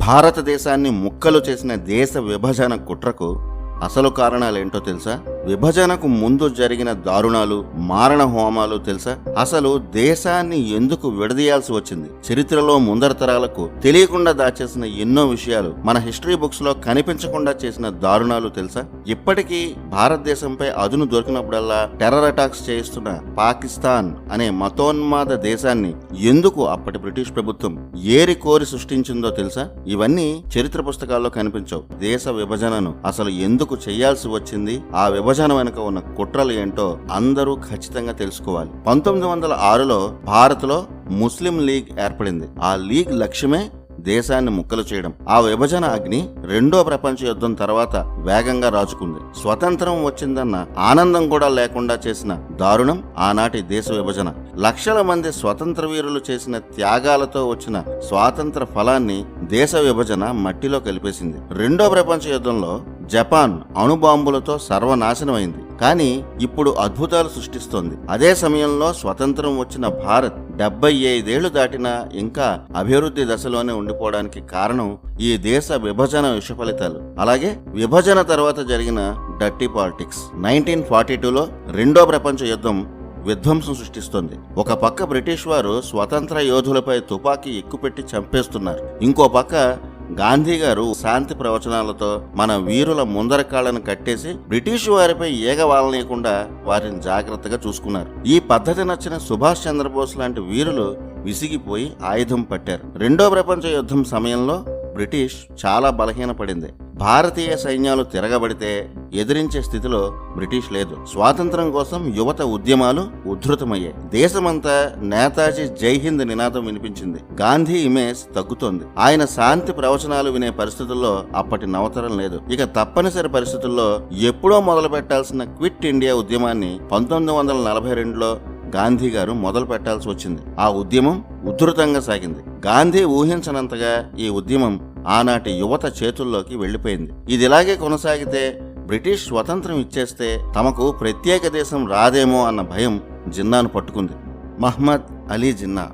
భారతదేశాన్ని ముక్కలు చేసిన దేశ విభజన కుట్రకు అసలు కారణాలేంటో తెలుసా? విభజనకు ముందు జరిగిన దారుణాలు, మారణ హోమాలు తెలుసా? అసలు దేశాన్ని ఎందుకు విడదీయాల్సి వచ్చింది? చరిత్రలో ముందర తరాలకు తెలియకుండా దాచేసిన ఎన్నో విషయాలు, మన హిస్టరీ బుక్స్ లో కనిపించకుండా చేసిన దారుణాలు తెలుసా? ఇప్పటికీ భారతదేశంపై అదును దొరికినప్పుడల్లా టెర్రర్ అటాక్స్ చేయిస్తున్న పాకిస్తాన్ అనే మతోన్మాద దేశాన్ని ఎందుకు అప్పటి బ్రిటిష్ ప్రభుత్వం ఏరి కోరి సృష్టించిందో తెలుసా? ఇవన్నీ చరిత్ర పుస్తకాల్లో కనిపించవు. దేశ విభజనను అసలు ఎందుకు చేయాల్సి వచ్చింది, ఆ విభజన వెనుక ఉన్న కుట్రలు ఏంటో అందరూ ఖచ్చితంగా తెలుసుకోవాలి. 1906లో భారత్లో ముస్లిం లీగ్ ఏర్పడింది. ఆ లీగ్ లక్ష్యమే దేశాన్ని ముక్కలు చేయడం. ఆ విభజన అగ్ని రెండో ప్రపంచ యుద్ధం తర్వాత వేగంగా రాజుకుంది. స్వతంత్రం వచ్చిందన్న ఆనందం కూడా లేకుండా చేసిన దారుణం ఆనాటి దేశ విభజన. లక్షల మంది స్వతంత్ర వీరులు చేసిన త్యాగాలతో వచ్చిన స్వాతంత్ర ఫలాన్ని దేశ విభజన మట్టిలో కలిపేసింది. రెండో ప్రపంచ యుద్ధంలో జపాన్ అణుబాంబులతో సర్వనాశనమైంది. కానీ ఇప్పుడు అద్భుతాలు సృష్టిస్తోంది. అదే సమయంలో స్వతంత్రం వచ్చిన భారత్ 75 ఏళ్లు దాటినా ఇంకా అభివృద్ధి దశలోనే ఉండిపోవడానికి కారణం ఈ దేశ విభజన విష ఫలితాలు. అలాగే విభజన తర్వాత జరిగిన డర్టీ పాలిటిక్స్. 1942లో రెండో ప్రపంచ యుద్ధం విధ్వంసం సృష్టిస్తోంది. ఒక పక్క బ్రిటిష్ వారు స్వతంత్ర యోధులపై తుపాకీ ఎక్కుపెట్టి చంపేస్తున్నారు. ఇంకో పక్క గాంధీ గారు శాంతి ప్రవచనాలతో మన వీరుల ముందర కాళ్లను కట్టేసి బ్రిటిష్ వారిపై ఈగ వాలనీయకుండా వారిని జాగ్రత్తగా చూసుకున్నారు. ఈ పద్ధతి నచ్చిన సుభాష్ చంద్రబోస్ లాంటి వీరులు విసిగిపోయి ఆయుధం పట్టారు. రెండో ప్రపంచ యుద్ధం సమయంలో బ్రిటిష్ చాలా బలహీనపడింది. భారతీయ సైన్యాలు తిరగబడితే ఎదిరించే స్థితిలో బ్రిటిష్ లేదు. స్వాతంత్రం కోసం యువత ఉద్యమాలు ఉధృతమయ్యాయి. దేశమంతా నేతాజీ జై హింద్ నినాదం వినిపించింది. గాంధీ ఇమేజ్ తగ్గుతోంది. ఆయన శాంతి ప్రవచనాలు వినే పరిస్థితుల్లో అప్పటి నవతరం లేదు. ఇక తప్పనిసరి పరిస్థితుల్లో ఎప్పుడో మొదలు పెట్టాల్సిన క్విట్ ఇండియా ఉద్యమాన్ని 1942లో గాంధీ గారు మొదలు పెట్టాల్సి వచ్చింది. ఆ ఉద్యమం ఉధృతంగా సాగింది. గాంధీ ఊహించనంతగా ఈ ఉద్యమం ఆనాటి యువత చేతుల్లోకి వెళ్లిపోయింది. ఇది ఇలాగే కొనసాగితే బ్రిటిష్ స్వతంత్రం ఇచ్చేస్తే తమకు ప్రత్యేక దేశం రాదేమో అన్న భయం జిన్నాను పట్టుకుంది. మహ్మద్ అలీ జిన్నా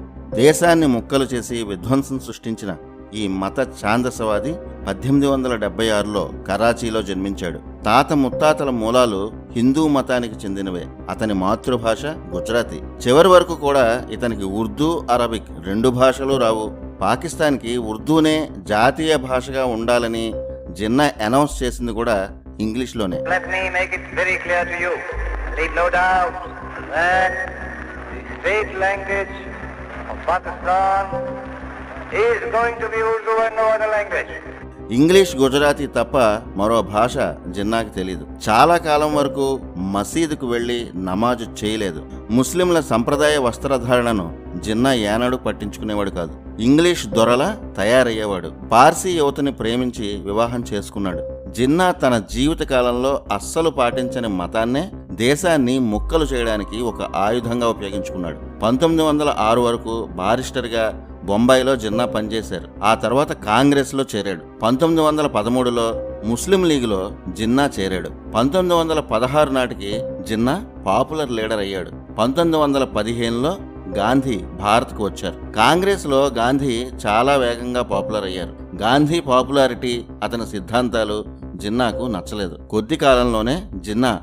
దేశాన్ని ముక్కలు చేసి విధ్వంసం సృష్టించిన ఈ మత ఛాందసవాది 1876లో కరాచీలో జన్మించాడు. తాత ముత్తాతల మూలాలు హిందూ మతానికి చెందినవే. అతని మాతృభాష గుజరాతీ. చివరి వరకు కూడా ఇతనికి ఉర్దూ, అరబిక్ 2 భాషలు రావు. పాకిస్తాన్కి ఉర్దూనే జాతీయ భాషగా ఉండాలని జిన్నా అనౌన్స్ చేసింది కూడా ఇంగ్లీష్లోనే. ఇంగ్లీష్, గుజరాతీ తప్ప మరో భాష జిన్నాకి తెలీదు. చాలా కాలం వరకు మసీదుకు వెళ్లి నమాజు చేయలేదు. ముస్లింల సంప్రదాయ వస్త్రధారణను జిన్నా ఏనాడు పట్టించుకునేవాడు కాదు. ఇంగ్లీష్ దొరలా తయారయ్యేవాడు. పార్సీ యువతని ప్రేమించి వివాహం చేసుకున్నాడు. జిన్నా తన జీవిత కాలంలో అస్సలు పాటించని మతాన్నే దేశాన్ని ముక్కలు చేయడానికి ఒక ఆయుధంగా ఉపయోగించుకున్నాడు. 1906 వరకు బారిస్టర్గా బొంబాయిలో జిన్నా పనిచేశారు. ఆ తర్వాత కాంగ్రెస్ లో చేరాడు. 1913లో ముస్లిం లీగ్లో జిన్నా చేరాడు. 1916 నాటికి జిన్నా పాపులర్ లీడర్ అయ్యాడు. 1915లో గాంధీ భారత్కు వచ్చారు. కాంగ్రెస్ లో గాంధీ చాలా వేగంగా పాపులర్ అయ్యారు. గాంధీ పాపులారిటీ, అతని సిద్ధాంతాలు జిన్నాకు నచ్చలేదు. కొద్ది కాలంలోనే జిన్నా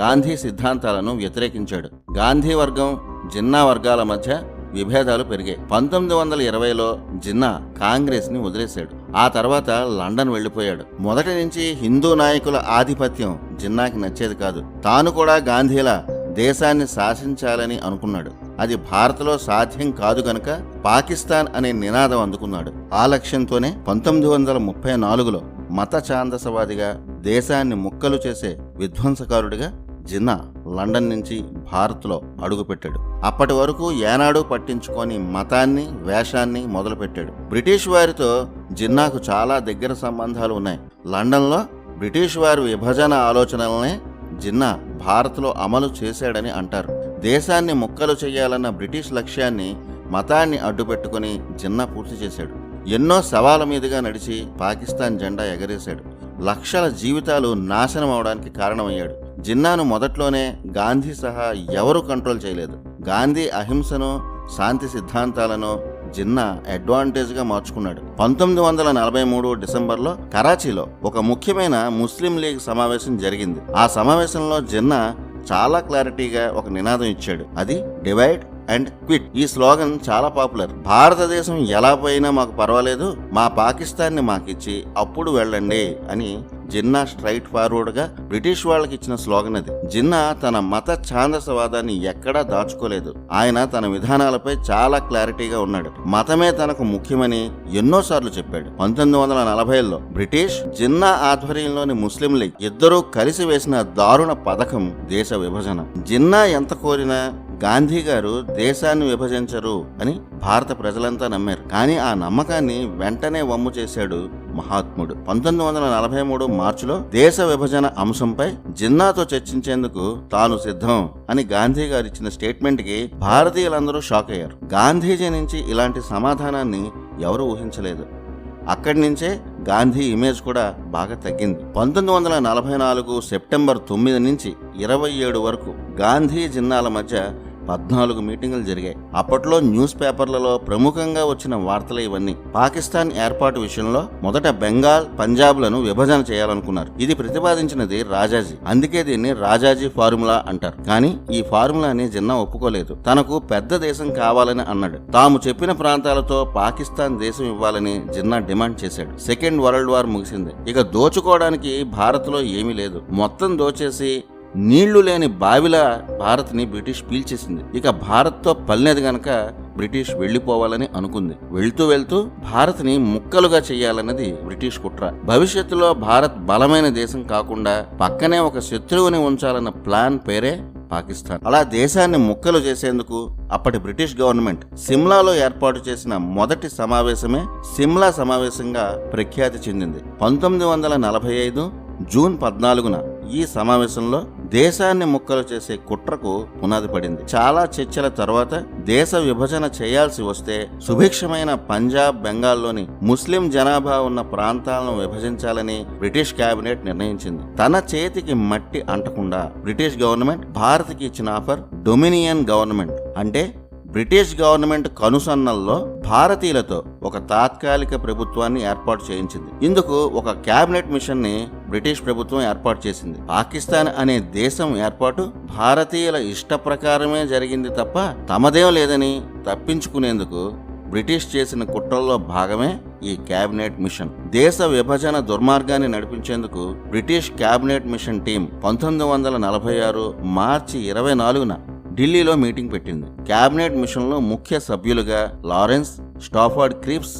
గాంధీ సిద్ధాంతాలను వ్యతిరేకించాడు. గాంధీ వర్గం, జిన్నా వర్గాల మధ్య విభేదాలు పెరిగాయి. 1920లో జిన్నా కాంగ్రెస్ ని వదిలేశాడు. ఆ తర్వాత లండన్ వెళ్లిపోయాడు. మొదటి నుంచి హిందూ నాయకుల ఆధిపత్యం జిన్నాకి నచ్చేది కాదు. తాను కూడా గాంధీలా దేశాన్ని శాసించాలని అనుకున్నాడు. అది భారత్లో సాధ్యం కాదు గనక పాకిస్తాన్ అనే నినాదం అందుకున్నాడు. ఆ లక్ష్యంతోనే 1934లో మత ఛాందసవాదిగా, దేశాన్ని ముక్కలు చేసే విధ్వంసకారుడిగా జిన్నా లండన్ నుంచి భారత్లో అడుగుపెట్టాడు. అప్పటి వరకు ఏనాడు పట్టించుకొని మతాన్ని, వేషాన్ని మొదలుపెట్టాడు. బ్రిటిష్ వారితో జిన్నాకు చాలా దగ్గర సంబంధాలు ఉన్నాయి. లండన్లో బ్రిటిష్ వారి విభజన ఆలోచనలనే జిన్నా భారత్లో అమలు చేశాడని అంటారు. దేశాన్ని ముక్కలు చేయాలన్న బ్రిటిష్ లక్ష్యాన్ని మతాన్ని అడ్డుపెట్టుకుని జిన్నా పూర్తి చేశాడు. ఎన్నో సవాళ్ళ మీదుగా నడిచి పాకిస్తాన్ జెండా ఎగరేశాడు. లక్షల జీవితాలు నాశనం అవడానికి కారణమయ్యాడు. జిన్నాను మొదట్లోనే గాంధీ సహా ఎవరూ కంట్రోల్ చేయలేదు. గాంధీ అహింసను, శాంతి సిద్ధాంతాలను జిన్నా అడ్వాంటేజ్ గా మార్చుకున్నాడు. 1943 డిసెంబర్లో కరాచీలో ఒక ముఖ్యమైన ముస్లిం లీగ్ సమావేశం జరిగింది. ఆ సమావేశంలో జిన్నా చాలా క్లారిటీగా ఒక నినాదం ఇచ్చాడు. అది డివైడ్ అండ్ క్విట్. ఈ స్లోగన్ చాలా పాపులర్. భారతదేశం ఎలా పోయినా మాకు పర్వాలేదు, మా పాకిస్తాన్ ని మాకిచ్చి అప్పుడు వెళ్ళండి అని జిన్నా స్ట్రైట్ ఫార్వర్డ్ గా బ్రిటిష్ వాళ్ళకి ఇచ్చిన స్లోగన్ అది. జిన్నా తన మత ఛాందసవాదాన్ని ఎక్కడా దాచుకోలేదు. ఆయన తన విధానాలపై చాలా క్లారిటీగా ఉన్నాడు. మతమే తనకు ముఖ్యమని ఎన్నోసార్లు చెప్పాడు. 1940లో బ్రిటిష్, జిన్నా ఆధ్వర్యంలోని ముస్లిం లీగ్ ఇద్దరూ కలిసి వేసిన దారుణ పథకం దేశ విభజన. జిన్నా ఎంత కోరినా గాంధీ గారు దేశాన్ని విభజించరు అని భారత ప్రజలంతా నమ్మారు. కానీ ఆ నమ్మకాన్ని వెంటనే వమ్ము చేశాడు మహాత్ముడు. 1943 మార్చిలో దేశ విభజన అంశంపై జిన్నాతో చర్చించేందుకు తాను సిద్ధం అని గాంధీ గారు ఇచ్చిన స్టేట్మెంట్ కి భారతీయులందరూ షాక్ అయ్యారు. గాంధీజీ నుంచి ఇలాంటి సమాధానాన్ని ఎవరూ ఊహించలేదు. అక్కడి నుంచే గాంధీ ఇమేజ్ కూడా బాగా తగ్గింది. 1944 సెప్టెంబర్ 9 నుంచి 27 వరకు గాంధీ జిన్నాల మధ్య 14 మీటింగులు జరిగాయి. అప్పట్లో న్యూస్ పేపర్లలో ప్రముఖంగా వచ్చిన వార్తలు ఇవన్నీ. పాకిస్తాన్ ఏర్పాటు విషయంలో మొదట బెంగాల్, పంజాబ్లను విభజన చేయాలనుకున్నారు. ఇది ప్రతిపాదించినది రాజాజీ. అందుకే దీన్ని రాజాజీ ఫార్ములా అంటారు. కానీ ఈ ఫార్ములాని జిన్నా ఒప్పుకోలేదు. తనకు పెద్ద దేశం కావాలని అన్నాడు. తాము చెప్పిన ప్రాంతాలతో పాకిస్తాన్ దేశం ఇవ్వాలని జిన్నా డిమాండ్ చేశాడు. సెకండ్ వరల్డ్ వార్ ముగిసింది. ఇక దోచుకోవడానికి భారత్ లో ఏమీ లేదు. మొత్తం దోచేసి నీళ్లు లేని బావిలా భారత్ ని బ్రిటిష్ పీల్చేసింది. ఇక భారత్ తో పల్లేదు గనక బ్రిటిష్ వెళ్లిపోవాలని అనుకుంది. వెళ్తూ వెళ్తూ భారత్ ని ముక్కలుగా చేయాలన్నది బ్రిటిష్ కుట్ర. భవిష్యత్తులో భారత్ బలమైన దేశం కాకుండా పక్కనే ఒక శత్రువుని ఉంచాలన్న ప్లాన్ పేరే పాకిస్తాన్. అలా దేశాన్ని ముక్కలు చేసేందుకు అప్పటి బ్రిటిష్ గవర్నమెంట్ సిమ్లాలో ఏర్పాటు చేసిన మొదటి సమావేశమే సిమ్లా సమావేశంగా ప్రఖ్యాతి చెందింది. 1945 జూన్ 14న ఈ సమావేశంలో దేశాన్ని ముక్కలు చేసే కుట్రకు పునాది పడింది. చాలా చర్చల తర్వాత దేశ విభజన చేయాల్సి వస్తే సుభిక్షమైన పంజాబ్, బెంగాల్లోని ముస్లిం జనాభా ఉన్న ప్రాంతాలను విభజించాలని బ్రిటిష్ కేబినెట్ నిర్ణయించింది. తన చేతికి మట్టి అంటకుండా బ్రిటిష్ గవర్నమెంట్ భారత్కి ఇచ్చిన ఆఫర్ డొమినియన్ గవర్నమెంట్, అంటే బ్రిటిష్ గవర్నమెంట్ కనుసన్నల్లో భారతీయులతో ఒక తాత్కాలిక ప్రభుత్వాన్ని ఏర్పాటు చేయించింది. ఇందుకు ఒక కేబినెట్ మిషన్ ని బ్రిటిష్ ప్రభుత్వం ఏర్పాటు చేసింది. పాకిస్తాన్ అనే దేశం ఏర్పాటు భారతీయుల ఇష్ట ప్రకారమే జరిగింది తప్ప తమదేం లేదని తప్పించుకునేందుకు బ్రిటిష్ చేసిన కుట్రల్లో భాగమే ఈ కేబినెట్ మిషన్. దేశ విభజన దుర్మార్గాన్ని నడిపించేందుకు బ్రిటిష్ కేబినెట్ మిషన్ టీం 1946 మార్చి 24న ఢిల్లీలో మీటింగ్ పెట్టింది. కేబినెట్ మిషన్ లో ముఖ్య సభ్యులుగా లారెన్స్, స్టాఫర్డ్ క్రిప్స్,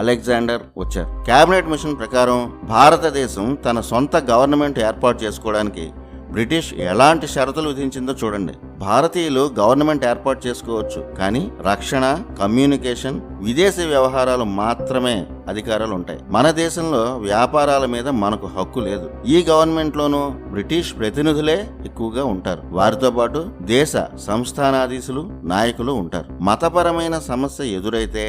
అలెగ్జాండర్ వచ్చారు. కేబినెట్ మిషన్ ప్రకారం భారతదేశం తన సొంత గవర్నమెంట్ ఏర్పాటు చేసుకోవడానికి బ్రిటిష్ ఎలాంటి షరతులు విధించిందో చూడండి. భారతీయులు గవర్నమెంట్ ఏర్పాటు చేసుకోవచ్చు, కానీ రక్షణ, కమ్యూనికేషన్, విదేశీ వ్యవహారాలు మాత్రమే అధికారాలు ఉంటాయి. మన దేశంలో వ్యాపారాల మీద మనకు హక్కు లేదు. ఈ గవర్నమెంట్ లోనూ బ్రిటిష్ ప్రతినిధులే ఎక్కువగా ఉంటారు. వారితో పాటు దేశ సంస్థానాధీశులు, నాయకులు ఉంటారు. మతపరమైన సమస్య ఎదురైతే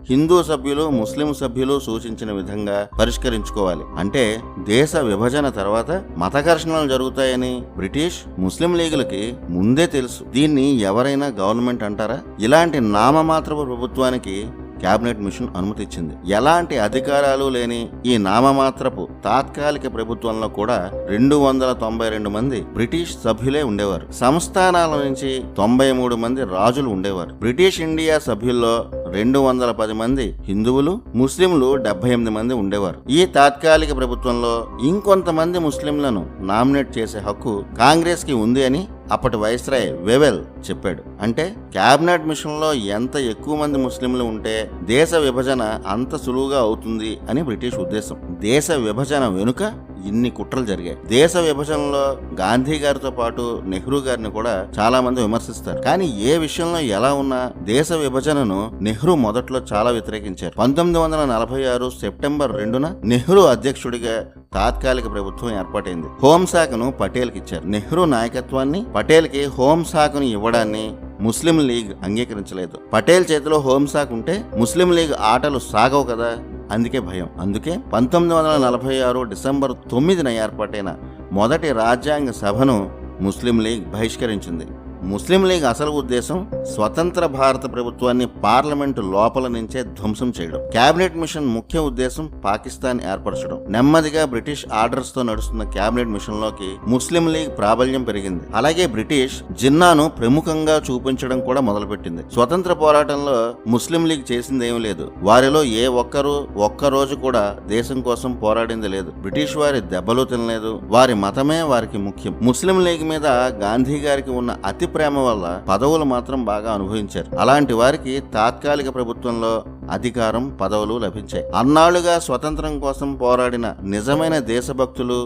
హిందూ సభ్యులు, ముస్లిం సభ్యులు సూచించిన విధంగా పరిష్కరించుకోవాలి. అంటే దేశ విభజన తర్వాత మత ఘర్షణలు జరుగుతాయని బ్రిటిష్, ముస్లిం లీగులకి ముందే తెలుసు. దీన్ని ఎవరైనా గవర్నమెంట్ అంటారా? ఇలాంటి నామమాత్రపు ప్రభుత్వానికి కేబినెట్ మిషన్ అనుమతిచ్చింది. ఎలాంటి అధికారాలు లేని ఈ నామమాత్రపు తాత్కాలిక ప్రభుత్వంలో కూడా 292 మంది బ్రిటిష్ సభ్యులే ఉండేవారు. సంస్థానాల నుంచి 93 మంది రాజులు ఉండేవారు. బ్రిటిష్ ఇండియా సభ్యుల్లో 210 మంది హిందువులు, ముస్లింలు 78 మంది ఉండేవారు. ఈ తాత్కాలిక ప్రభుత్వంలో ఇంకొంతమంది ముస్లింలను నామినేట్ చేసే హక్కు కాంగ్రెస్ కి ఉంది అని అప్పటి వైస్రాయ్ వెవెల్ చెప్పాడు. అంటే కేబినెట్ మిషన్ లో ఎంత ఎక్కువ మంది ముస్లింలు ఉంటే దేశ విభజన అంత సులువుగా అవుతుంది అని బ్రిటిష్ ఉద్దేశం. దేశ విభజన వెనుక ఇన్ని కుట్రలు జరిగాయి. దేశ విభజనలో గాంధీ గారితో పాటు నెహ్రూ గారిని కూడా చాలా మంది విమర్శిస్తారు. కానీ ఏ విషయంలో ఎలా ఉన్నా దేశ విభజనను నెహ్రూ మొదట్లో చాలా వ్యతిరేకించారు. 1946 సెప్టెంబర్ 2న నెహ్రూ అధ్యక్షుడిగా తాత్కాలిక ప్రభుత్వం ఏర్పాటైంది. హోంశాఖను పటేల్కి ఇచ్చారు. నెహ్రూ నాయకత్వాన్ని, పటేల్కి హోంశాఖను ఇవ్వడాన్ని ముస్లిం లీగ్ అంగీకరించలేదు. పటేల్ చేతిలో హోంశాఖ ఉంటే ముస్లిం లీగ్ ఆటలు సాగవు కదా, అందుకే భయం. అందుకే 1946 డిసెంబర్ 9న ఏర్పాటైన మొదటి రాజ్యాంగ సభను ముస్లిం లీగ్ బహిష్కరించింది. ముస్లిం లీగ్ అసలు ఉద్దేశం స్వతంత్ర భారత ప్రభుత్వాన్ని పార్లమెంటు లోపల నుంచే ధ్వంసం చేయడం. కేబినెట్ మిషన్ ముఖ్య ఉద్దేశం పాకిస్తాన్ ఏర్పరచడం. నెమ్మదిగా బ్రిటిష్ ఆర్డర్స్ తో నడుస్తున్న కేబినెట్ మిషన్ లోకి ముస్లిం లీగ్ ప్రాబల్యం పెరిగింది. అలాగే బ్రిటిష్ జిన్నాను ప్రముఖంగా చూపించడం కూడా మొదలుపెట్టింది. స్వతంత్ర పోరాటంలో ముస్లిం లీగ్ చేసిందేమీ లేదు. వారిలో ఏ ఒక్కరోజు కూడా దేశం కోసం పోరాడింది లేదు. బ్రిటిష్ వారి దెబ్బలు తినలేదు. వారి మతమే వారికి ముఖ్యం. ముస్లిం లీగ్ మీద గాంధీ గారికి ఉన్న అతి ప్రేమ వల్ల పదవులు మాత్రం బాగా అనుభవించారు. అలాంటి వారికి తాత్కాలిక ప్రభుత్వంలో అధికారం, పదవులు లభించాయి. అన్నాళ్లుగా స్వతంత్రం కోసం పోరాడిన నిజమైన దేశభక్తులు,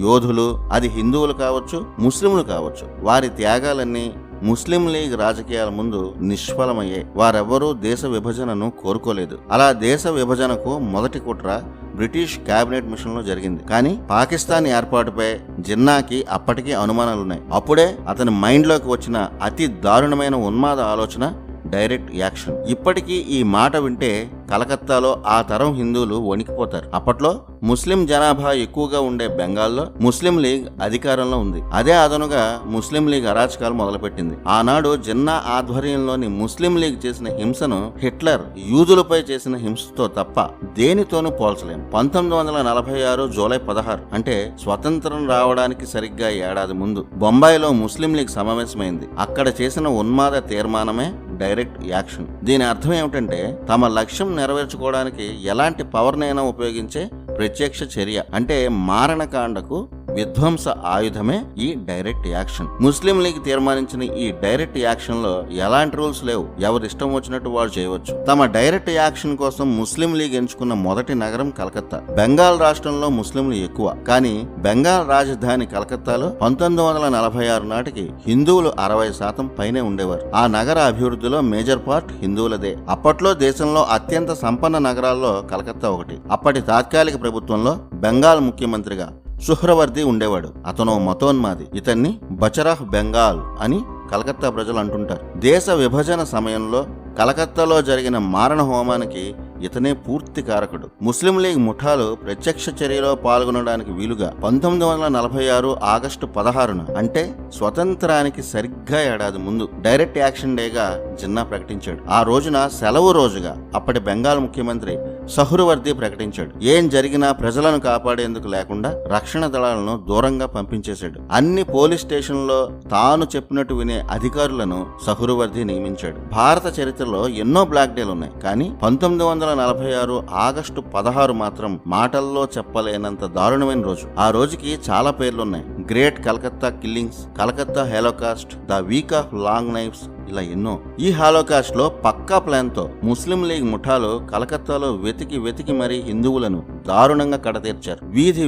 యోధులు, అది హిందువులు కావచ్చు, ముస్లింలు కావచ్చు, వారి త్యాగాలన్నీ ముస్లిం లీగ్ రాజకీయాల ముందు నిష్ఫలమయ్యాయి. వారెవ్వరూ దేశ విభజనను కోరుకోలేదు. అలా దేశ విభజనకు మొదటి కుట్ర బ్రిటిష్ కేబినెట్ మిషన్ లో జరిగింది. కానీ పాకిస్తాన్ ఏర్పాటుపై జిన్నాకి అప్పటికీ అనుమానాలున్నాయి. అప్పుడే అతని మైండ్ లోకి వచ్చిన అతి దారుణమైన ఉన్మాద ఆలోచన డైరెక్ట్ యాక్షన్. ఇప్పటికీ ఈ మాట వింటే కలకత్తాలో ఆ తరం హిందువులు వణికిపోతారు. అప్పట్లో ముస్లిం జనాభా ఎక్కువగా ఉండే బెంగాల్లో ముస్లిం లీగ్ అధికారంలో ఉంది. అదే అదనుగా ముస్లిం లీగ్ అరాచకాలు మొదలుపెట్టింది. ఆనాడు జిన్నా ఆధ్వర్యంలోని ముస్లిం లీగ్ చేసిన హింసను హిట్లర్ యూదులపై చేసిన హింసతో తప్ప దేనితోనూ పోల్చలేం. 1946 జూలై 16 అంటే స్వతంత్రం రావడానికి సరిగ్గా ఏడాది ముందు బొంబాయిలో ముస్లిం లీగ్ సమావేశమైంది. అక్కడ చేసిన ఉన్మాద తీర్మానమే డైరెక్ట్ యాక్షన్. దీని అర్థం ఏమిటంటే తమ లక్ష్యం నెరవేర్చుకోవడానికి ఎలాంటి పవర్నైనా ఉపయోగించే ప్రత్యక్ష చర్య. అంటే మారణకాండకు విధ్వంస ఆయుధమే ఈ డైరెక్ట్ యాక్షన్. ముస్లిం లీగ్ తీర్మానించిన ఈ డైరెక్ట్ యాక్షన్ లో ఎలాంటి రూల్స్ లేవు. ఎవరిష్టం వచ్చినట్టు వాళ్ళు చేయవచ్చు. తమ డైరెక్ట్ యాక్షన్ కోసం ముస్లిం లీగ్ ఎంచుకున్న మొదటి నగరం కలకత్తా. బెంగాల్ రాష్ట్రంలో ముస్లింలు ఎక్కువ. కానీ బెంగాల్ రాజధాని కలకత్తాలో 1946 నాటికి హిందువులు 60% పైనే ఉండేవారు. ఆ నగర అభివృద్ధిలో మేజర్ పార్ట్ హిందువులదే. అప్పట్లో దేశంలో అత్యంత సంపన్న నగరాల్లో కలకత్తా ఒకటి. అప్పటి తాత్కాలిక ప్రభుత్వంలో బెంగాల్ ముఖ్యమంత్రిగా సుహ్రవర్ది ఉండేవాడు. అతను మతోన్మాది. ఇతన్ని బచరాహ్ బెంగాల్ అని కలకత్తా ప్రజలు అంటుంటారు. దేశ విభజన సమయంలో కలకత్తాలో జరిగిన మారణ హోమానికి ఇతనే పూర్తి కారకుడు. ముస్లిం లీగ్ ముఠాలు ప్రత్యక్ష చర్యలో పాల్గొనడానికి వీలుగా 1946 ఆగస్టు 16న అంటే స్వతంత్రానికి సరిగ్గా ఏడాది ముందు డైరెక్ట్ యాక్షన్ డేగా జిన్నా ప్రకటించాడు. ఆ రోజున సెలవు రోజుగా అప్పటి బెంగాల్ ముఖ్యమంత్రి సహ్రవర్ది ప్రకటించాడు. ఏం జరిగినా ప్రజలను కాపాడేందుకు లేకుండా రక్షణ దళాలను దూరంగా పంపించేశాడు. అన్ని పోలీస్ స్టేషన్లో తాను చెప్పినట్టు వినే అధికారులను సహ్రవర్ది నియమించాడు. భారత చరిత్రలో ఎన్నో బ్లాక్ డేలు ఉన్నాయి. కానీ 1946 ఆగస్టు 16 మాత్రం మాటల్లో చెప్పలేనంత దారుణమైన రోజు. ఆ రోజుకి చాలా పేర్లున్నాయి. Great Calcutta killings, Calcutta holocaust, the week of long knives, ఇలా ఎన్నో. ఈ హాలోకాస్ట్ లో పక్కా ప్లాన్ తో ముస్లిం లీగ్ ముఠాలు కలకత్తాలో వెతికి మరీ హిందువులను దారుణంగా కడతీర్చారు.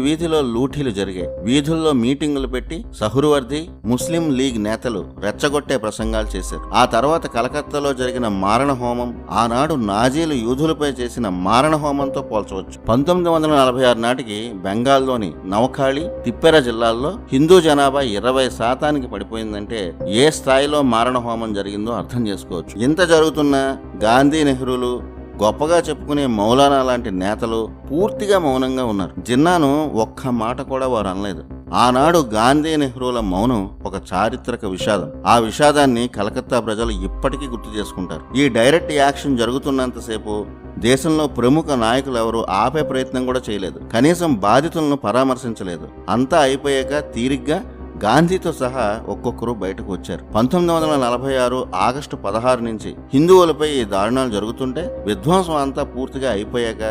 వీధిలో లూఠీలు జరిగాయి. వీధుల్లో మీటింగులు పెట్టి సహ్రవర్ది, ముస్లిం లీగ్ నేతలు రెచ్చగొట్టే ప్రసంగాలు చేశారు. ఆ తర్వాత కలకత్తాలో జరిగిన మారణ హోమం ఆనాడు నాజీలు యూదులపై చేసిన మారణ హోమంతో పోల్చవచ్చు. 1946 నాటికి బెంగాల్లోని నవఖాళి, తిప్పెర జిల్లాల్లో హిందూ జనాభా 20% పడిపోయిందంటే ఏ స్థాయిలో మారణ హోమం జరిగిందో అర్థం చేసుకోవచ్చు. ఇంత జరుగుతున్నా గాంధీ, నెహ్రూలు, గొప్పగా చెప్పుకునే మౌలానా లాంటి నేతలు పూర్తిగా మౌనంగా ఉన్నారు. జిన్నాను ఒక్క మాట కూడా వారు అనలేదు. ఆనాడు గాంధీ, నెహ్రూల మౌనం ఒక చారిత్రక విషాదం. ఆ విషాదాన్ని కలకత్తా ప్రజలు ఇప్పటికీ గుర్తు చేసుకుంటారు. ఈ డైరెక్ట్ యాక్షన్ జరుగుతున్నంతసేపు దేశంలో ప్రముఖ నాయకులు ఎవరు ఆపే ప్రయత్నం కూడా చేయలేదు. కనీసం బాధితులను పరామర్శించలేదు. అంతా అయిపోయాక తీరిగ్గా గాంధీతో సహా ఒక్కొక్కరు బయటకు వచ్చారు. 1946 ఆగస్టు 16 నుంచి హిందువులపై ఈ దారుణాలు జరుగుతుంటే విధ్వంసం అంతా పూర్తిగా అయిపోయాక,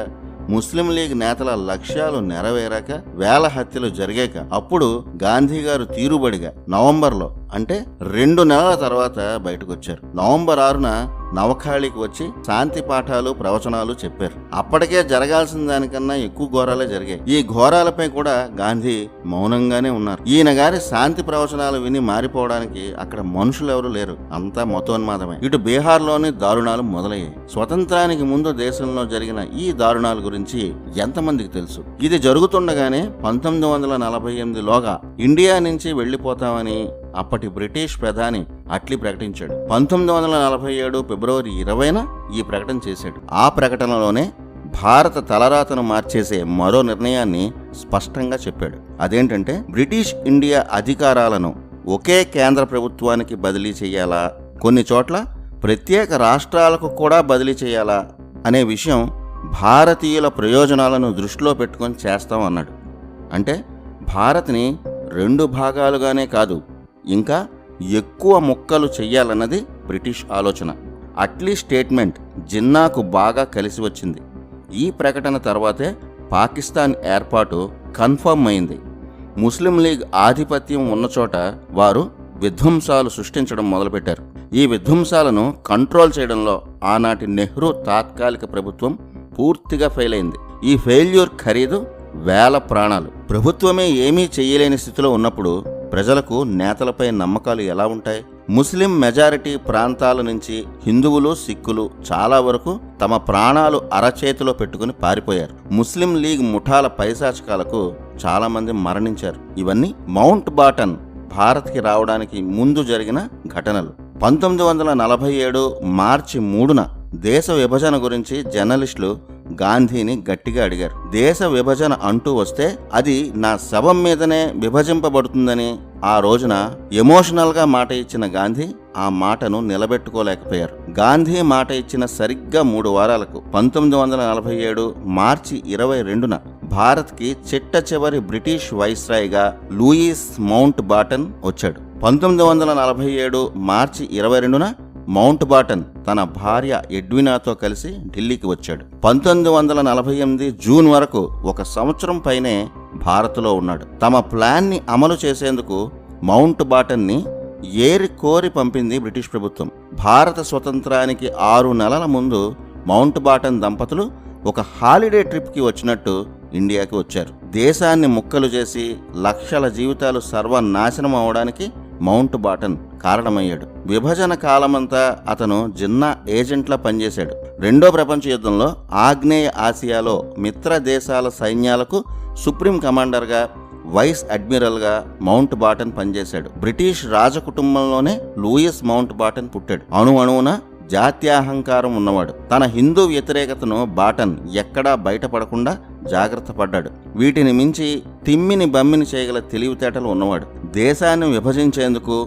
ముస్లిం లీగ్ నేతల లక్ష్యాలు నెరవేరాక, వేల హత్యలు జరిగాక అప్పుడు గాంధీ గారు తీరుబడిగా నవంబర్లో అంటే 2 నెలల తర్వాత బయటకు వచ్చారు. నవంబర్ 6న నవఖాళికి వచ్చి శాంతి పాఠాలు, ప్రవచనాలు చెప్పారు. అప్పటికే జరగాల్సిన దానికన్నా ఎక్కువ ఘోరాలే జరిగాయి. ఈ ఘోరాలపై కూడా గాంధీ మౌనంగానే ఉన్నారు. ఈయన గారి శాంతి ప్రవచనాలు విని మారిపోవడానికి అక్కడ మనుషులు ఎవరు లేరు. అంతా మతోన్మాదమే. ఇటు బీహార్లోని దారుణాలు మొదలయ్యాయి. స్వతంత్రానికి ముందు దేశంలో జరిగిన ఈ దారుణాల గురించి ఎంతమందికి తెలుసు? ఇది జరుగుతుండగానే 1948లోగా ఇండియా నుంచి వెళ్లిపోతామని అప్పటి బ్రిటిష్ ప్రధాని అట్లీ ప్రకటించాడు. 1947 ఫిబ్రవరి 20న ఈ ప్రకటన చేశాడు. ఆ ప్రకటనలోనే భారత తలరాతను మార్చేసే మరో నిర్ణయాన్ని స్పష్టంగా చెప్పాడు. అదేంటంటే బ్రిటిష్ ఇండియా అధికారాలను ఒకే కేంద్ర ప్రభుత్వానికి బదిలీ చేయాలా, కొన్ని చోట్ల ప్రత్యేక రాష్ట్రాలకు కూడా బదిలీ చేయాలా అనే విషయం భారతీయుల ప్రయోజనాలను దృష్టిలో పెట్టుకొని చేస్తాం అన్నాడు. అంటే భారత్ని 2 భాగాలుగానే కాదు, ఇంకా ఎక్కువ ముక్కలు చెయ్యాలన్నది బ్రిటిష్ ఆలోచన. అట్లీ స్టేట్మెంట్ జిన్నాకు బాగా కలిసి వచ్చింది. ఈ ప్రకటన తర్వాతే పాకిస్తాన్ ఏర్పాటు కన్ఫర్మ్ అయింది. ముస్లిం లీగ్ ఆధిపత్యం ఉన్నచోట వారు విధ్వంసాలు సృష్టించడం మొదలుపెట్టారు. ఈ విధ్వంసాలను కంట్రోల్ చేయడంలో ఆనాటి నెహ్రూ తాత్కాలిక ప్రభుత్వం పూర్తిగా ఫెయిల్ అయింది. ఈ ఫెయిల్యూర్ ఖరీదు వేల ప్రాణాలు. ప్రభుత్వమే ఏమీ చేయలేని స్థితిలో ఉన్నప్పుడు ప్రజలకు నేతలపై నమ్మకాలు ఎలా ఉంటాయి? ముస్లిం మెజారిటీ ప్రాంతాల నుంచి హిందువులు, సిక్కులు చాలా వరకు తమ ప్రాణాలు అరచేతిలో పెట్టుకుని పారిపోయారు. ముస్లిం లీగ్ ముఠాల పైశాచికాలకు చాలామంది మరణించారు. ఇవన్నీ మౌంట్ బాటన్ భారత్కి రావడానికి ముందు జరిగిన ఘటనలు. 1947 మార్చి 3న దేశ విభజన గురించి జర్నలిస్టులు గాంధీని గట్టిగా అడిగారు. దేశ విభజన అంటూ వస్తే అది నా శవం మీదనే విభజింపబడుతుందని ఆ రోజున ఎమోషనల్గా మాట ఇచ్చిన గాంధీ ఆ మాటను నిలబెట్టుకోలేకపోయారు. గాంధీ మాట ఇచ్చిన సరిగ్గా 3 వారాలకు 1947 మార్చి 22న భారత్కి చిట్ట చివరి బ్రిటిష్ వైస్రాయ్గా లూయిస్ మౌంట్ బాటన్ వచ్చాడు. 1947 మార్చి 22న మౌంట్ బాటన్ తన భార్య ఎడ్వినాతో కలిసి ఢిల్లీకి వచ్చాడు. 1948 జూన్ వరకు 1 సంవత్సరం పైనే భారత్లో ఉన్నాడు. తమ ప్లాన్ని అమలు చేసేందుకు మౌంట్ బాటన్ని ఏరి కోరి పంపింది బ్రిటిష్ ప్రభుత్వం. భారత స్వతంత్రానికి 6 నెలల ముందు మౌంట్ బాటన్ దంపతులు ఒక హాలిడే ట్రిప్కి వచ్చినట్టు ఇండియాకి వచ్చారు. దేశాన్ని ముక్కలు చేసి లక్షల జీవితాలు సర్వనాశనం అవడానికి మౌంట్ బాటన్ కారణమయ్యాడు. విభజన కాలమంతా అతను జిన్నా ఏజెంట్లా పనిచేశాడు. 2వ ప్రపంచ యుద్ధంలో ఆగ్నేయ ఆసియాలో మిత్ర దేశాల సైన్యాలకు సుప్రీం కమాండర్గా, వైస్ అడ్మిరల్గా మౌంట్ బాటన్ పనిచేశాడు. బ్రిటిష్ రాజకుటుంబంలోనే లూయిస్ మౌంట్ బాటన్ పుట్టాడు. అణువున జాత్యాహంకారం ఉన్నవాడు. తన హిందూ వ్యతిరేకతను బాటన్ ఎక్కడా బయటపడకుండా జాగ్రత్త పడ్డాడు. వీటిని మించి తిమ్మిని బమ్మిని చేయగల తెలివితేటలు ఉన్నవాడు. దేశాన్ని విభజించేందుకు,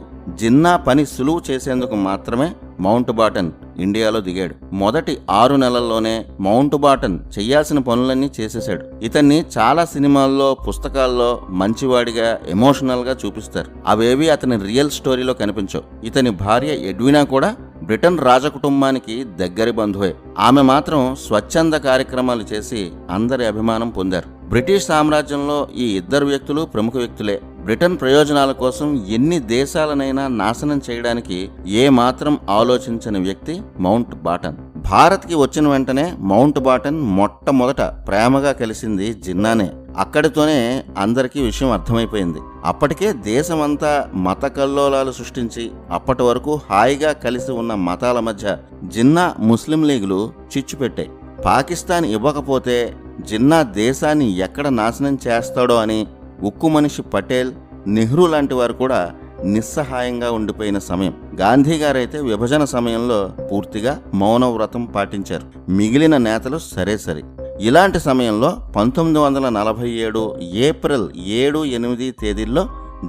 జిన్నా పని సులువు చేసేందుకు మాత్రమే మౌంట్ బాటన్ ఇండియాలో దిగాడు. మొదటి 6 నెలల్లోనే మౌంట్ బాటన్ చెయ్యాల్సిన పనులన్నీ చేసేశాడు. ఇతన్ని చాలా సినిమాల్లో, పుస్తకాల్లో మంచివాడిగా, ఎమోషనల్గా చూపిస్తారు. అవేవి అతని రియల్ స్టోరీలో కనిపించవు. ఇతని భార్య ఎడ్వినా కూడా బ్రిటన్ రాజకుటుంబానికి దగ్గరి బంధువే. ఆమె మాత్రం స్వచ్ఛంద కార్యక్రమాలు చేసి అందరి అభిమానం పొందారు. బ్రిటిష్ సామ్రాజ్యంలో ఈ 2 వ్యక్తులు ప్రముఖ వ్యక్తులే. బ్రిటన్ ప్రయోజనాల కోసం ఎన్ని దేశాలనైనా నాశనం చేయడానికి ఏమాత్రం ఆలోచించని వ్యక్తి మౌంట్ బాటన్. భారత్కి వచ్చిన వెంటనే మౌంట్ బాటన్ మొట్టమొదట ప్రేమగా కలిసింది జిన్నానే. అక్కడితోనే అందరికీ విషయం అర్థమైపోయింది. అప్పటికే దేశమంతా మత కల్లోలాలు సృష్టించి అప్పటి వరకు హాయిగా కలిసి ఉన్న మతాల మధ్య జిన్నా, ముస్లిం లీగులు చిచ్చు పెట్టాయి. పాకిస్తాన్ ఇవ్వకపోతే జిన్నా దేశాన్ని ఎక్కడ నాశనం చేస్తాడో అని ఉక్కు మనిషి పటేల్, నెహ్రూ లాంటి వారు కూడా నిస్సహాయంగా ఉండిపోయిన సమయం. గాంధీ గారైతే విభజన సమయంలో పూర్తిగా మౌనవ్రతం పాటించారు. మిగిలిన నేతలు సరే. ఇలాంటి సమయంలో 1947 ఏప్రిల్ 7, 8 తేదీల్లో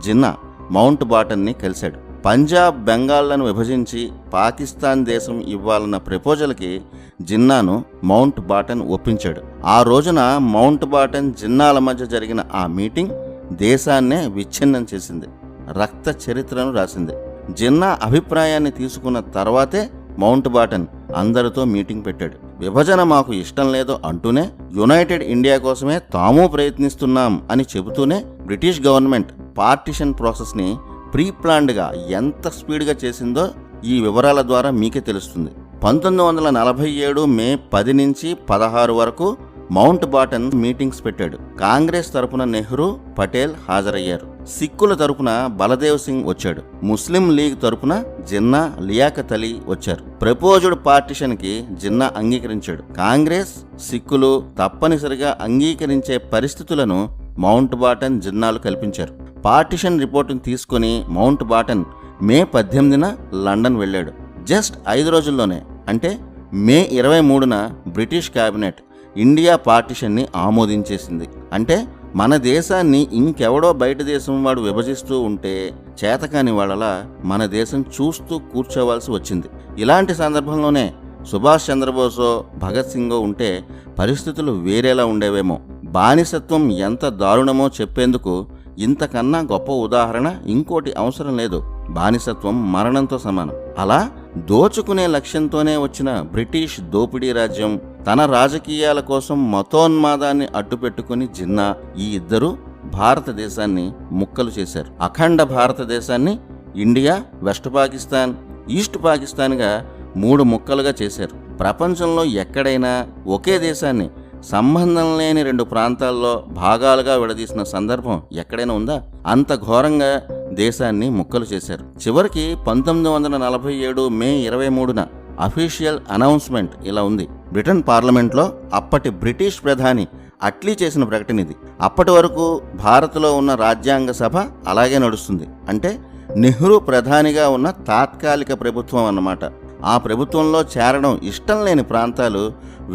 జిన్నా మౌంట్ బాటన్ని కలిశాడు. పంజాబ్, బెంగాల్లను విభజించి పాకిస్తాన్ దేశం ఇవ్వాలన్న ప్రపోజల్కి జిన్నాను మౌంట్ బాటన్ ఒప్పించాడు. ఆ రోజున మౌంట్ బాటన్, జిన్నాల మధ్య జరిగిన ఆ మీటింగ్ దేశాన్నే విచ్ఛిన్నం చేసింది, రక్త చరిత్రను రాసింది. జిన్నా అభిప్రాయాన్ని తీసుకున్న తర్వాతే మౌంట్ బాటన్ అందరితో మీటింగ్ పెట్టాడు. విభజన మాకు ఇష్టం లేదు అంటూనే, యునైటెడ్ ఇండియా కోసమే తాము ప్రయత్నిస్తున్నాం అని చెబుతూనే బ్రిటిష్ గవర్నమెంట్ పార్టిషన్ ప్రాసెస్ని ప్రీప్లాన్డ్గా ఎంత స్పీడ్గా చేసిందో ఈ వివరాల ద్వారా మీకే తెలుస్తుంది. 1947 మే 10 నుంచి 16 వరకు మౌంట్ బాటన్ మీటింగ్స్ పెట్టాడు. కాంగ్రెస్ తరపున నెహ్రూ, పటేల్ హాజరయ్యారు. సిక్కుల తరపున బలదేవ్ సింగ్ వచ్చాడు. ముస్లిం లీగ్ తరపున జిన్నా, లియాఖత్ అలీ వచ్చారు. ప్రపోజ్డ్ పార్టిషన్కి జిన్నా అంగీకరించాడు. కాంగ్రెస్, సిక్కులు తప్పనిసరిగా అంగీకరించే పరిస్థితులను మౌంట్ బాటన్, జిన్నాలు కల్పించారు. పార్టిషన్ రిపోర్టును తీసుకుని మౌంట్ బాటన్ మే 18న లండన్ వెళ్ళాడు. జస్ట్ 5 రోజుల్లోనే, అంటే మే 23న బ్రిటిష్ క్యాబినెట్ ఇండియా పార్టిషన్ని ఆమోదించేసింది. అంటే మన దేశాన్ని ఇంకెవడో బయట దేశం వాడు విభజిస్తూ ఉంటే చేతకాని వాళ్ళలా మన దేశం చూస్తూ కూర్చోవాల్సి వచ్చింది. ఇలాంటి సందర్భంలోనే సుభాష్ చంద్రబోసో భగత్ సింగో ఉంటే పరిస్థితులు వేరేలా ఉండేవేమో. బానిసత్వం ఎంత దారుణమో చెప్పేందుకు ఇంతకన్నా గొప్ప ఉదాహరణ ఇంకోటి అవసరం లేదు. బానిసత్వం మరణంతో సమానం. అలా దోచుకునే లక్ష్యంతోనే వచ్చిన బ్రిటిష్ దోపిడీ రాజ్యం తన రాజకీయాల కోసం మతోన్మాదాన్ని అడ్డుపెట్టుకుని జిన్నా ఈ ఇద్దరు భారతదేశాన్ని ముక్కలు చేశారు. అఖండ భారతదేశాన్ని ఇండియా, వెస్ట్ పాకిస్తాన్, ఈస్ట్ పాకిస్తాన్గా 3 ముక్కలుగా చేశారు. ప్రపంచంలో ఎక్కడైనా ఒకే దేశాన్ని సంబంధం లేని 2 ప్రాంతాల్లో భాగాలుగా విడదీసిన సందర్భం ఎక్కడైనా ఉందా? అంత ఘోరంగా దేశాన్ని ముక్కలు చేశారు. చివరికి 1947 మే 23న అఫీషియల్ అనౌన్స్మెంట్ ఇలా ఉంది. బ్రిటన్ పార్లమెంట్లో అప్పటి బ్రిటిష్ ప్రధాని అట్లీ చేసిన ప్రకటన ఇది. అప్పటి వరకు భారత్లో ఉన్న రాజ్యాంగ సభ అలాగే నడుస్తుంది. అంటే నెహ్రూ ప్రధానిగా ఉన్న తాత్కాలిక ప్రభుత్వం అన్నమాట. ఆ ప్రభుత్వంలో చేరడం ఇష్టం లేని ప్రాంతాలు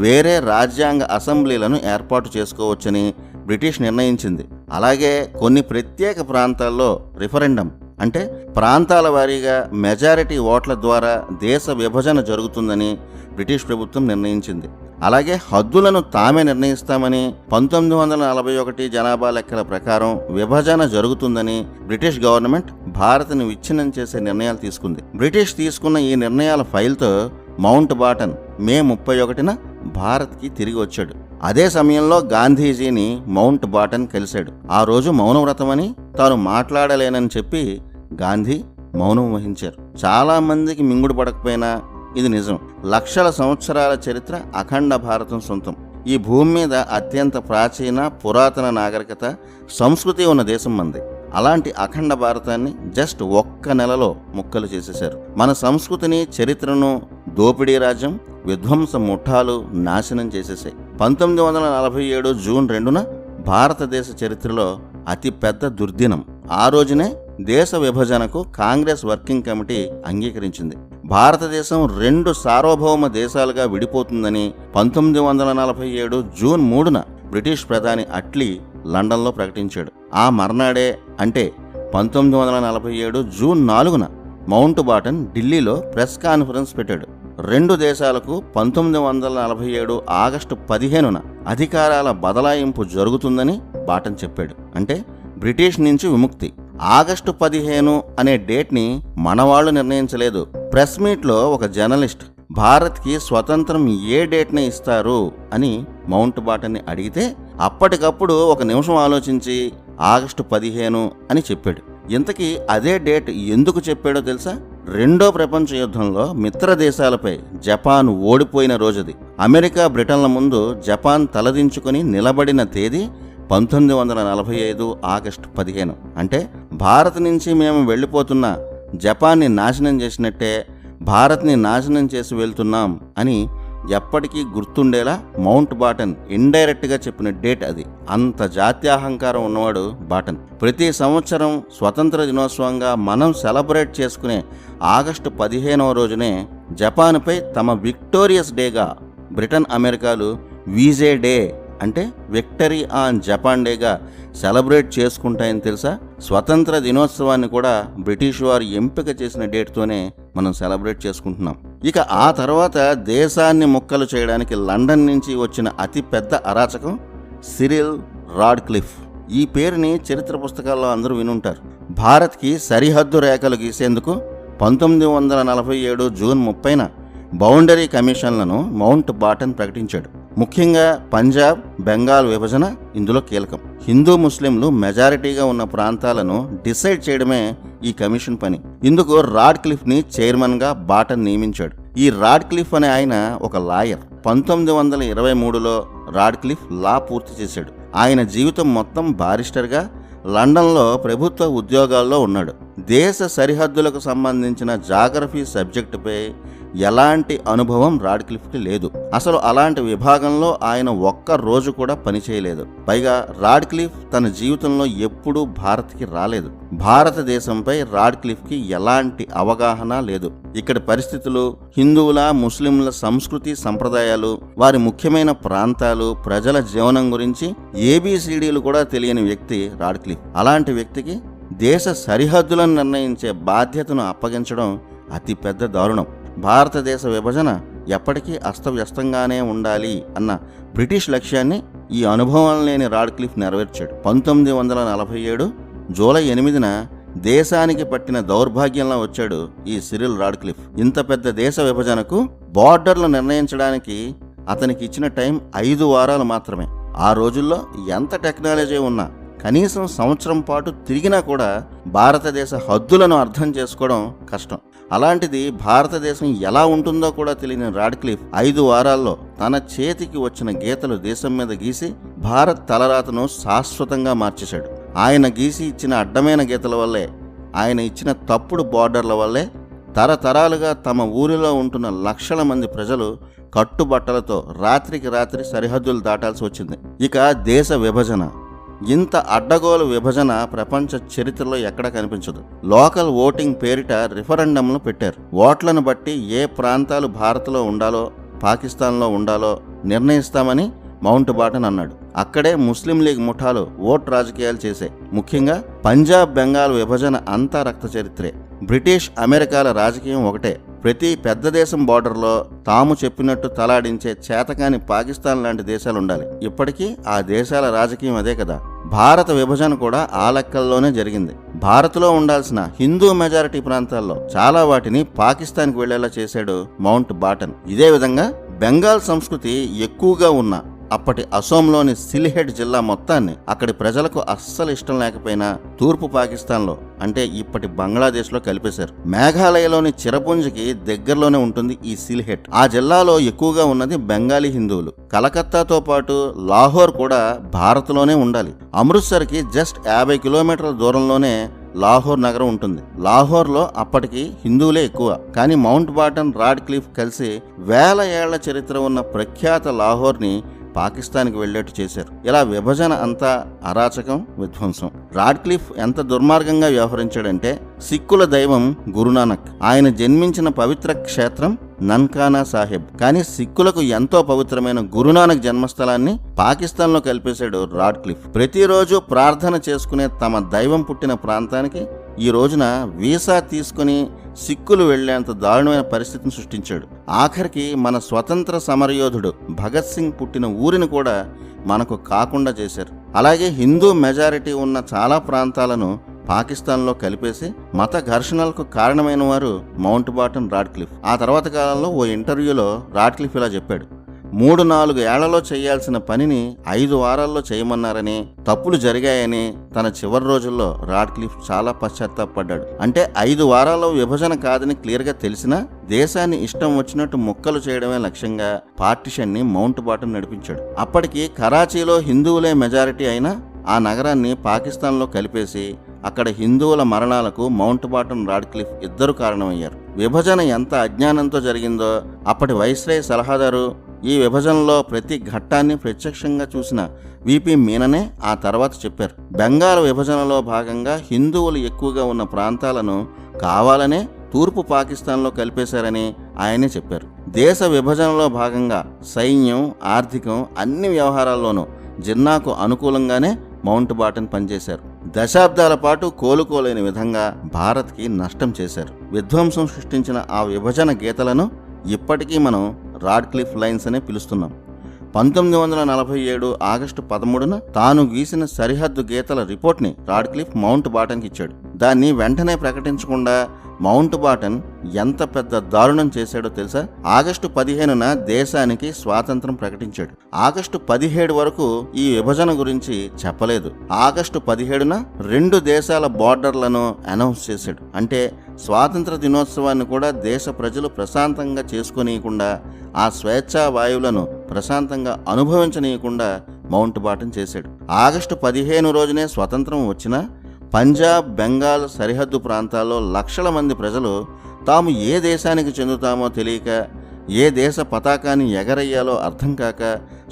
వేరే రాజ్యాంగ అసెంబ్లీలను ఏర్పాటు చేసుకోవచ్చని బ్రిటిష్ నిర్ణయించింది. అలాగే కొన్ని ప్రత్యేక ప్రాంతాల్లో రిఫరెండం అంటే ప్రాంతాల వారీగా మెజారిటీ ఓట్ల ద్వారా దేశ విభజన జరుగుతుందని బ్రిటిష్ ప్రభుత్వం నిర్ణయించింది. అలాగే హద్దులను తామే నిర్ణయిస్తామని 1941 జనాభా లెక్కల ప్రకారం విభజన జరుగుతుందని బ్రిటిష్ గవర్నమెంట్ భారత్ని విచ్ఛిన్నం చేసే నిర్ణయాలు తీసుకుంది. బ్రిటిష్ తీసుకున్న ఈ నిర్ణయాల ఫైల్తో మౌంట్ బాటన్ మే 31న భారత్కి తిరిగి వచ్చాడు. అదే సమయంలో గాంధీజీని మౌంట్ బాటన్ కలిశాడు. ఆ రోజు మౌనవ్రతమని తాను మాట్లాడలేనని చెప్పి గాంధీ మౌనం వహించారు. చాలా మందికి మింగుడు పడకపోయినా ఇది నిజం. లక్షల సంవత్సరాల చరిత్ర అఖండ భారతం సొంతం. ఈ భూమి మీద అత్యంత ప్రాచీన పురాతన నాగరికత, సంస్కృతి ఉన్న దేశం మంది. అలాంటి అఖండ భారతాన్ని జస్ట్ ఒక్క నెలలో ముక్కలు చేసేశారు. మన సంస్కృతిని, చరిత్రను దోపిడీ రాజ్యం, విధ్వంస ముఠాలు నాశనం చేసేసాయి. 1947 జూన్ 2న భారతదేశ చరిత్రలో అతి పెద్ద దుర్దినం. ఆ రోజునే దేశ విభజనకు కాంగ్రెస్ వర్కింగ్ కమిటీ అంగీకరించింది. భారతదేశం 2 సార్వభౌమ దేశాలుగా విడిపోతుందని 1947 జూన్ 3న బ్రిటిష్ ప్రధాని అట్లీ లండన్లో ప్రకటించాడు. ఆ మర్నాడే అంటే 1947 జూన్ 4న మౌంట్ బాటన్ ఢిల్లీలో ప్రెస్ కాన్ఫరెన్స్ పెట్టాడు. 2 దేశాలకు 1947 ఆగస్టు 15న అధికారాల బదలాయింపు జరుగుతుందని బాటన్ చెప్పాడు. అంటే బ్రిటిష్ నుంచి విముక్తి. ఆగస్టు 15 అనే డేట్ని మనవాళ్లు నిర్ణయించలేదు. ప్రెస్ మీట్లో ఒక జర్నలిస్ట్ భారత్కి స్వతంత్రం ఏ డేట్ని ఇస్తారు అని మౌంట్ బాటన్ని అడిగితే అప్పటికప్పుడు 1 నిమిషం ఆలోచించి ఆగస్టు 15 అని చెప్పాడు. ఇంతకీ అదే డేట్ ఎందుకు చెప్పాడో తెలుసా? 2వ ప్రపంచ యుద్ధంలో మిత్ర దేశాలపై జపాన్ ఓడిపోయిన రోజుది. అమెరికా, బ్రిటన్ల ముందు జపాన్ తలదించుకుని నిలబడిన తేదీ 1945 ఆగస్టు 15. అంటే భారత్ నుంచి మేము వెళ్ళిపోతున్న జపాన్ని నాశనం చేసినట్టే భారత్ని నాశనం చేసి వెళ్తున్నాం అని ఎప్పటికీ గుర్తుండేలా మౌంట్ బాటన్ ఇండైరెక్ట్గా చెప్పిన డేట్ అది. అంత జాత్యాహంకారం ఉన్నవాడు బాటన్. ప్రతి సంవత్సరం స్వతంత్ర దినోత్సవంగా మనం సెలబ్రేట్ చేసుకునే ఆగస్టు 15వ రోజునే జపాన్పై తమ విక్టోరియస్ డేగా బ్రిటన్, అమెరికాలు వీజే డే అంటే విక్టరీ ఆన్ జపాన్ డేగా సెలబ్రేట్ చేసుకుంటాయని తెలుసా? స్వతంత్ర దినోత్సవాన్ని కూడా బ్రిటిష్ వారు ఎంపిక చేసిన డేట్తోనే మనం సెలబ్రేట్ చేసుకుంటున్నాం. ఇక ఆ తర్వాత దేశాన్ని ముక్కలు చేయడానికి లండన్ నుంచి వచ్చిన అతి పెద్ద అరాచకం సిరిల్ రాడ్క్లిఫ్. ఈ పేరుని చరిత్ర పుస్తకాల్లో అందరూ వినుంటారు. భారత్కి సరిహద్దు రేఖలు గీసేందుకు 1947 జూన్ 30న బౌండరీ కమిషన్లను మౌంట్ బాటన్ ప్రకటించాడు. ముఖ్యంగా పంజాబ్, బెంగాల్ విభజన ఇందులో కీలకం. హిందూ, ముస్లింలు మెజారిటీగా ఉన్న ప్రాంతాలను డిసైడ్ చేయడమే ఈ కమిషన్ పని. ఇందుకు రాడ్క్లిఫ్ని చైర్మన్గా బాటన్ నియమించాడు. ఈ రాడ్క్లిఫ్ అనే ఆయన ఒక లాయర్. 1923లో రాడ్క్లిఫ్ లా పూర్తి చేశాడు. ఆయన జీవితం మొత్తం బారిస్టర్గా లండన్లో ప్రభుత్వ ఉద్యోగాల్లో ఉన్నాడు. దేశ సరిహద్దులకు సంబంధించిన జాగ్రఫీ సబ్జెక్టుపై ఎలాంటి అనుభవం రాడ్క్లిఫ్కి లేదు. అసలు అలాంటి విభాగంలో ఆయన ఒక్క రోజు కూడా పనిచేయలేదు. పైగా రాడ్క్లిఫ్ తన జీవితంలో ఎప్పుడూ భారత్కి రాలేదు. భారతదేశంపై రాడ్క్లిఫ్కి ఎలాంటి అవగాహన లేదు. ఇక్కడి పరిస్థితులు, హిందువుల ముస్లింల సంస్కృతి సంప్రదాయాలు, వారి ముఖ్యమైన ప్రాంతాలు, ప్రజల జీవనం గురించి ఏబిసిడీలు కూడా తెలియని వ్యక్తి రాడ్క్లిఫ్. అలాంటి వ్యక్తికి దేశ సరిహద్దులను నిర్ణయించే బాధ్యతను అప్పగించడం అతి పెద్ద దారుణం. భారతదేశ విభజన ఎప్పటికీ అస్తవ్యస్తంగానే ఉండాలి అన్న బ్రిటిష్ లక్ష్యాన్ని ఈ అనుభవం లేని రాడ్క్లిఫ్ నెరవేర్చాడు. 1947 జూలై 8న దేశానికి పట్టిన దౌర్భాగ్యంలో వచ్చాడు ఈ సిరిల్ రాడ్క్లిఫ్. ఇంత పెద్ద దేశ విభజనకు బార్డర్లు నిర్ణయించడానికి అతనికి ఇచ్చిన టైం 5 వారాలు మాత్రమే. ఆ రోజుల్లో ఎంత టెక్నాలజీ ఉన్నా కనీసం సంవత్సరం పాటు తిరిగినా కూడా భారతదేశ హద్దులను అర్థం చేసుకోవడం కష్టం. అలాంటిది భారతదేశం ఎలా ఉంటుందో కూడా తెలియని రాడ్క్లిఫ్ 5 వారాల్లో తన చేతికి వచ్చిన గీతలు దేశం మీద గీసి భారత్ తలరాతను శాశ్వతంగా మార్చేశాడు. ఆయన గీసి ఇచ్చిన అడ్డమైన గీతల వల్లే, ఆయన ఇచ్చిన తప్పుడు బార్డర్ల వల్లే తరతరాలుగా తమ ఊరిలో ఉంటున్న లక్షల మంది ప్రజలు కట్టుబట్టలతో రాత్రికి రాత్రి సరిహద్దులు దాటాల్సి వచ్చింది. ఇక దేశ విభజన, ఇంత అడ్డగోలు విభజన ప్రపంచ చరిత్రలో ఎక్కడా కనిపించదు. లోకల్ ఓటింగ్ పేరిట రిఫరెండంలు పెట్టారు. ఓట్లను బట్టి ఏ ప్రాంతాలు భారత్లో ఉండాలో, పాకిస్తాన్లో ఉండాలో నిర్ణయిస్తామని మౌంట్ బాటన్ అన్నాడు. అక్కడే ముస్లిం లీగ్ ముఠాలు ఓట్ రాజకీయాలు చేశాయి. ముఖ్యంగా పంజాబ్ బెంగాల్ విభజన అంతా రక్త చరిత్రే. బ్రిటిష్ అమెరికాల రాజకీయం ఒకటే. ప్రతి పెద్ద దేశం బార్డర్లో తాము చెప్పినట్టు తలాడించే చేతకాని పాకిస్తాన్ లాంటి దేశాలు ఉండాలి. ఇప్పటికీ ఆ దేశాల రాజకీయం అదే కదా. భారత విభజన కూడా ఆ లెక్కల్లోనే జరిగింది. భారత్లో ఉండాల్సిన హిందూ మెజారిటీ ప్రాంతాల్లో చాలా వాటిని పాకిస్తాన్కి వెళ్లేలా చేశాడు మౌంట్ బాటన్. ఇదే విధంగా బెంగాల్ సంస్కృతి ఎక్కువగా ఉన్న అప్పటి అసోంలోని సిల్హెట్ జిల్లా మొత్తాన్ని అక్కడి ప్రజలకు అస్సలు ఇష్టం లేకపోయినా తూర్పు పాకిస్తాన్లో, అంటే ఇప్పటి బంగ్లాదేశ్లో కలిపేశారు. మేఘాలయలోని చిరపుంజికి దగ్గరలోనే ఉంటుంది ఈ సిల్హెట్. ఆ జిల్లాలో ఎక్కువగా ఉన్నది బెంగాలీ హిందువులు. కలకత్తాతో పాటు లాహోర్ కూడా భారత్లోనే ఉండాలి. అమృత్సర్కి జస్ట్ 50 కిలోమీటర్ల దూరంలోనే లాహోర్ నగరం ఉంటుంది. లాహోర్లో అప్పటికి హిందువులే ఎక్కువ. కానీ మౌంట్ బాటన్, రాడ్క్లిఫ్ కలిసి 1000 ఏళ్ల చరిత్ర ఉన్న ప్రఖ్యాత లాహోర్ని పాకిస్తాన్కి వెళ్లేట్టు చేశారు. ఇలా విభజన అంతా అరాచకం, విధ్వంసం. రాడ్క్లిఫ్ ఎంత దుర్మార్గంగా వ్యవహరించాడంటే, సిక్కుల దైవం గురునానక్, ఆయన జన్మించిన పవిత్ర క్షేత్రం నన్కానా సాహెబ్. కానీ సిక్కులకు ఎంతో పవిత్రమైన గురునానక్ జన్మస్థలాన్ని పాకిస్తాన్లో కలిపేశాడు రాడ్క్లిఫ్. ప్రతిరోజు ప్రార్థన చేసుకునే తమ దైవం పుట్టిన ప్రాంతానికి ఈ రోజున వీసా తీసుకుని సిక్కులు వెళ్లేంత దారుణమైన పరిస్థితిని సృష్టించాడు. ఆఖరికి మన స్వతంత్ర సమరయోధుడు భగత్ సింగ్ పుట్టిన ఊరిని కూడా మనకు కాకుండా చేశారు. అలాగే హిందూ మెజారిటీ ఉన్న చాలా ప్రాంతాలను పాకిస్తాన్లో కలిపేసి మత ఘర్షణలకు కారణమైన వారు మౌంట్ బాటన్, రాడ్క్లిఫ్. ఆ తర్వాత కాలంలో ఓ ఇంటర్వ్యూలో రాడ్క్లిఫ్ ఇలా చెప్పాడు: 3-4 ఏళ్లలో చేయాల్సిన పనిని 5 వారాల్లో చేయమన్నారని, తప్పులు జరిగాయని తన చివరి రోజుల్లో రాడ్క్లిఫ్ చాలా పశ్చాత్తాపడ్డాడు. అంటే 5 వారాల్లో విభజన కాదని క్లియర్గా తెలిసినా దేశాన్ని ఇష్టం వచ్చినట్టు ముక్కలు చేయడమే లక్ష్యంగా పార్టిషన్ని మౌంట్ బాటన్ నడిపించాడు. అప్పటికి కరాచీలో హిందువులే మెజారిటీ అయినా ఆ నగరాన్ని పాకిస్తాన్లో కలిపేసి అక్కడ హిందువుల మరణాలకు మౌంట్ బాటన్, రాడ్క్లిఫ్ ఇద్దరు కారణమయ్యారు. విభజన ఎంత అజ్ఞానంతో జరిగిందో అప్పటి వైస్రాయ్ సలహాదారు ఈ విభజనలో ప్రతి ఘట్టాన్ని ప్రత్యక్షంగా చూసిన విపి మీననే ఆ తర్వాత చెప్పారు. బెంగాల్ విభజనలో భాగంగా హిందువులు ఎక్కువగా ఉన్న ప్రాంతాలను కావాలనే తూర్పు పాకిస్తాన్లో కలిపేశారని ఆయనే చెప్పారు. దేశ విభజనలో భాగంగా సైన్యం, ఆర్థికం అన్ని వ్యవహారాల్లోనూ జిన్నాకు అనుకూలంగానే మౌంట్ బాటన్ పనిచేశారు. దశాబ్దాల పాటు కోలుకోలేని విధంగా భారత్కి నష్టం చేశారు. విధ్వంసం సృష్టించిన ఆ విభజన గీతలను ఇప్పటికీ మనం రాడ్క్లిఫ్ లైన్స్ అనే పిలుస్తున్నాం. 1947 ఆగస్టు 13న తాను గీసిన సరిహద్దు గీతల రిపోర్ట్ని రాడ్క్లిఫ్ మౌంట్ బాటన్కి ఇచ్చాడు. దాన్ని వెంటనే ప్రకటించకుండా మౌంట్ బాటన్ ఎంత పెద్ద దారుణం చేశాడో తెలుసా? ఆగస్టు 15న దేశానికి స్వాతంత్రం ప్రకటించాడు. ఆగస్టు 17 వరకు ఈ విభజన గురించి చెప్పలేదు. ఆగస్టు 17న 2 దేశాల బార్డర్లను అనౌన్స్ చేశాడు. అంటే స్వాతంత్ర దినోత్సవాన్ని కూడా దేశ ప్రజలు ప్రశాంతంగా చేసుకోనీయకుండా, ఆ స్వేచ్ఛా వాయువులను ప్రశాంతంగా అనుభవించనీయకుండా మౌంట్ బాటన్ చేశాడు. ఆగస్టు 15 రోజునే స్వతంత్రం వచ్చినా పంజాబ్, బెంగాల్ సరిహద్దు ప్రాంతాల్లో లక్షల మంది ప్రజలు తాము ఏ దేశానికి చెందుతామో తెలియక, ఏ దేశ పతాకాన్ని ఎగరయ్యాలో అర్థం కాక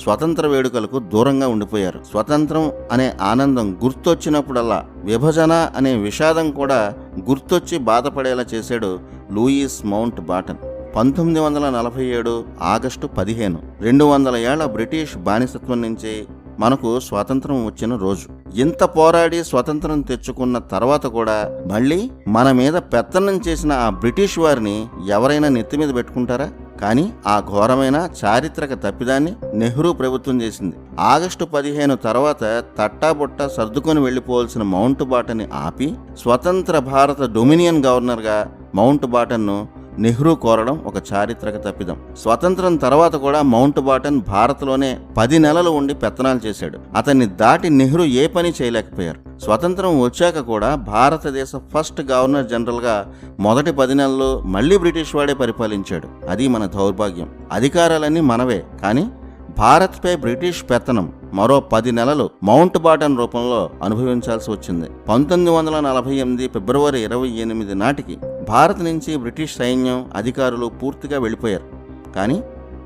స్వతంత్ర వేడుకలకు దూరంగా ఉండిపోయారు. స్వతంత్రం అనే ఆనందం గుర్తొచ్చినప్పుడల్లా విభజన అనే విషాదం కూడా గుర్తొచ్చి బాధపడేలా చేశాడు లూయిస్ మౌంట్ బాటన్. 1947 ఆగస్టు 15 200 ఏళ్ల బ్రిటిష్ బానిసత్వం నుంచి మనకు స్వాతంత్రం వచ్చిన రోజు. ఇంత పోరాడి స్వతంత్రం తెచ్చుకున్న తర్వాత కూడా మళ్ళీ మన మీద పెత్తనం చేసిన ఆ బ్రిటిష్ వారిని ఎవరైనా నెత్తి మీద పెట్టుకుంటారా? కానీ ఆ ఘోరమైన చారిత్రక తప్పిదాన్ని నెహ్రూ ప్రభుత్వం చేసింది. ఆగస్టు 15 తర్వాత తట్టాబుట్ట సర్దుకొని వెళ్లిపోవాల్సిన మౌంట్ బాటన్ని ఆపి స్వతంత్ర భారత డొమినియన్ గవర్నర్గా మౌంట్ బాటన్ను నెహ్రూ కోరడం ఒక చారిత్రక తప్పిదం. స్వతంత్రం తర్వాత కూడా మౌంట్ బాటన్ భారత్లోనే 10 నెలలు ఉండి పెత్తనాలు చేశాడు. అతన్ని దాటి నెహ్రూ ఏ పని చేయలేకపోయారు. స్వతంత్రం వచ్చాక కూడా భారతదేశ ఫస్ట్ గవర్నర్ జనరల్గా మొదటి 10 నెలలు మళ్ళీ బ్రిటిష్ వాడే పరిపాలించాడు. అది మన దౌర్భాగ్యం. అధికారాలన్నీ మనవే, కానీ భారత్పై బ్రిటిష్ పెత్తనం మరో 10 నెలలు మౌంట్ బాటన్ రూపంలో అనుభవించాల్సి వచ్చింది. 1948 ఫిబ్రవరి 28 నాటికి భారత్ నుంచి బ్రిటిష్ సైన్యం అధికారులు పూర్తిగా వెళ్ళిపోయారు. కానీ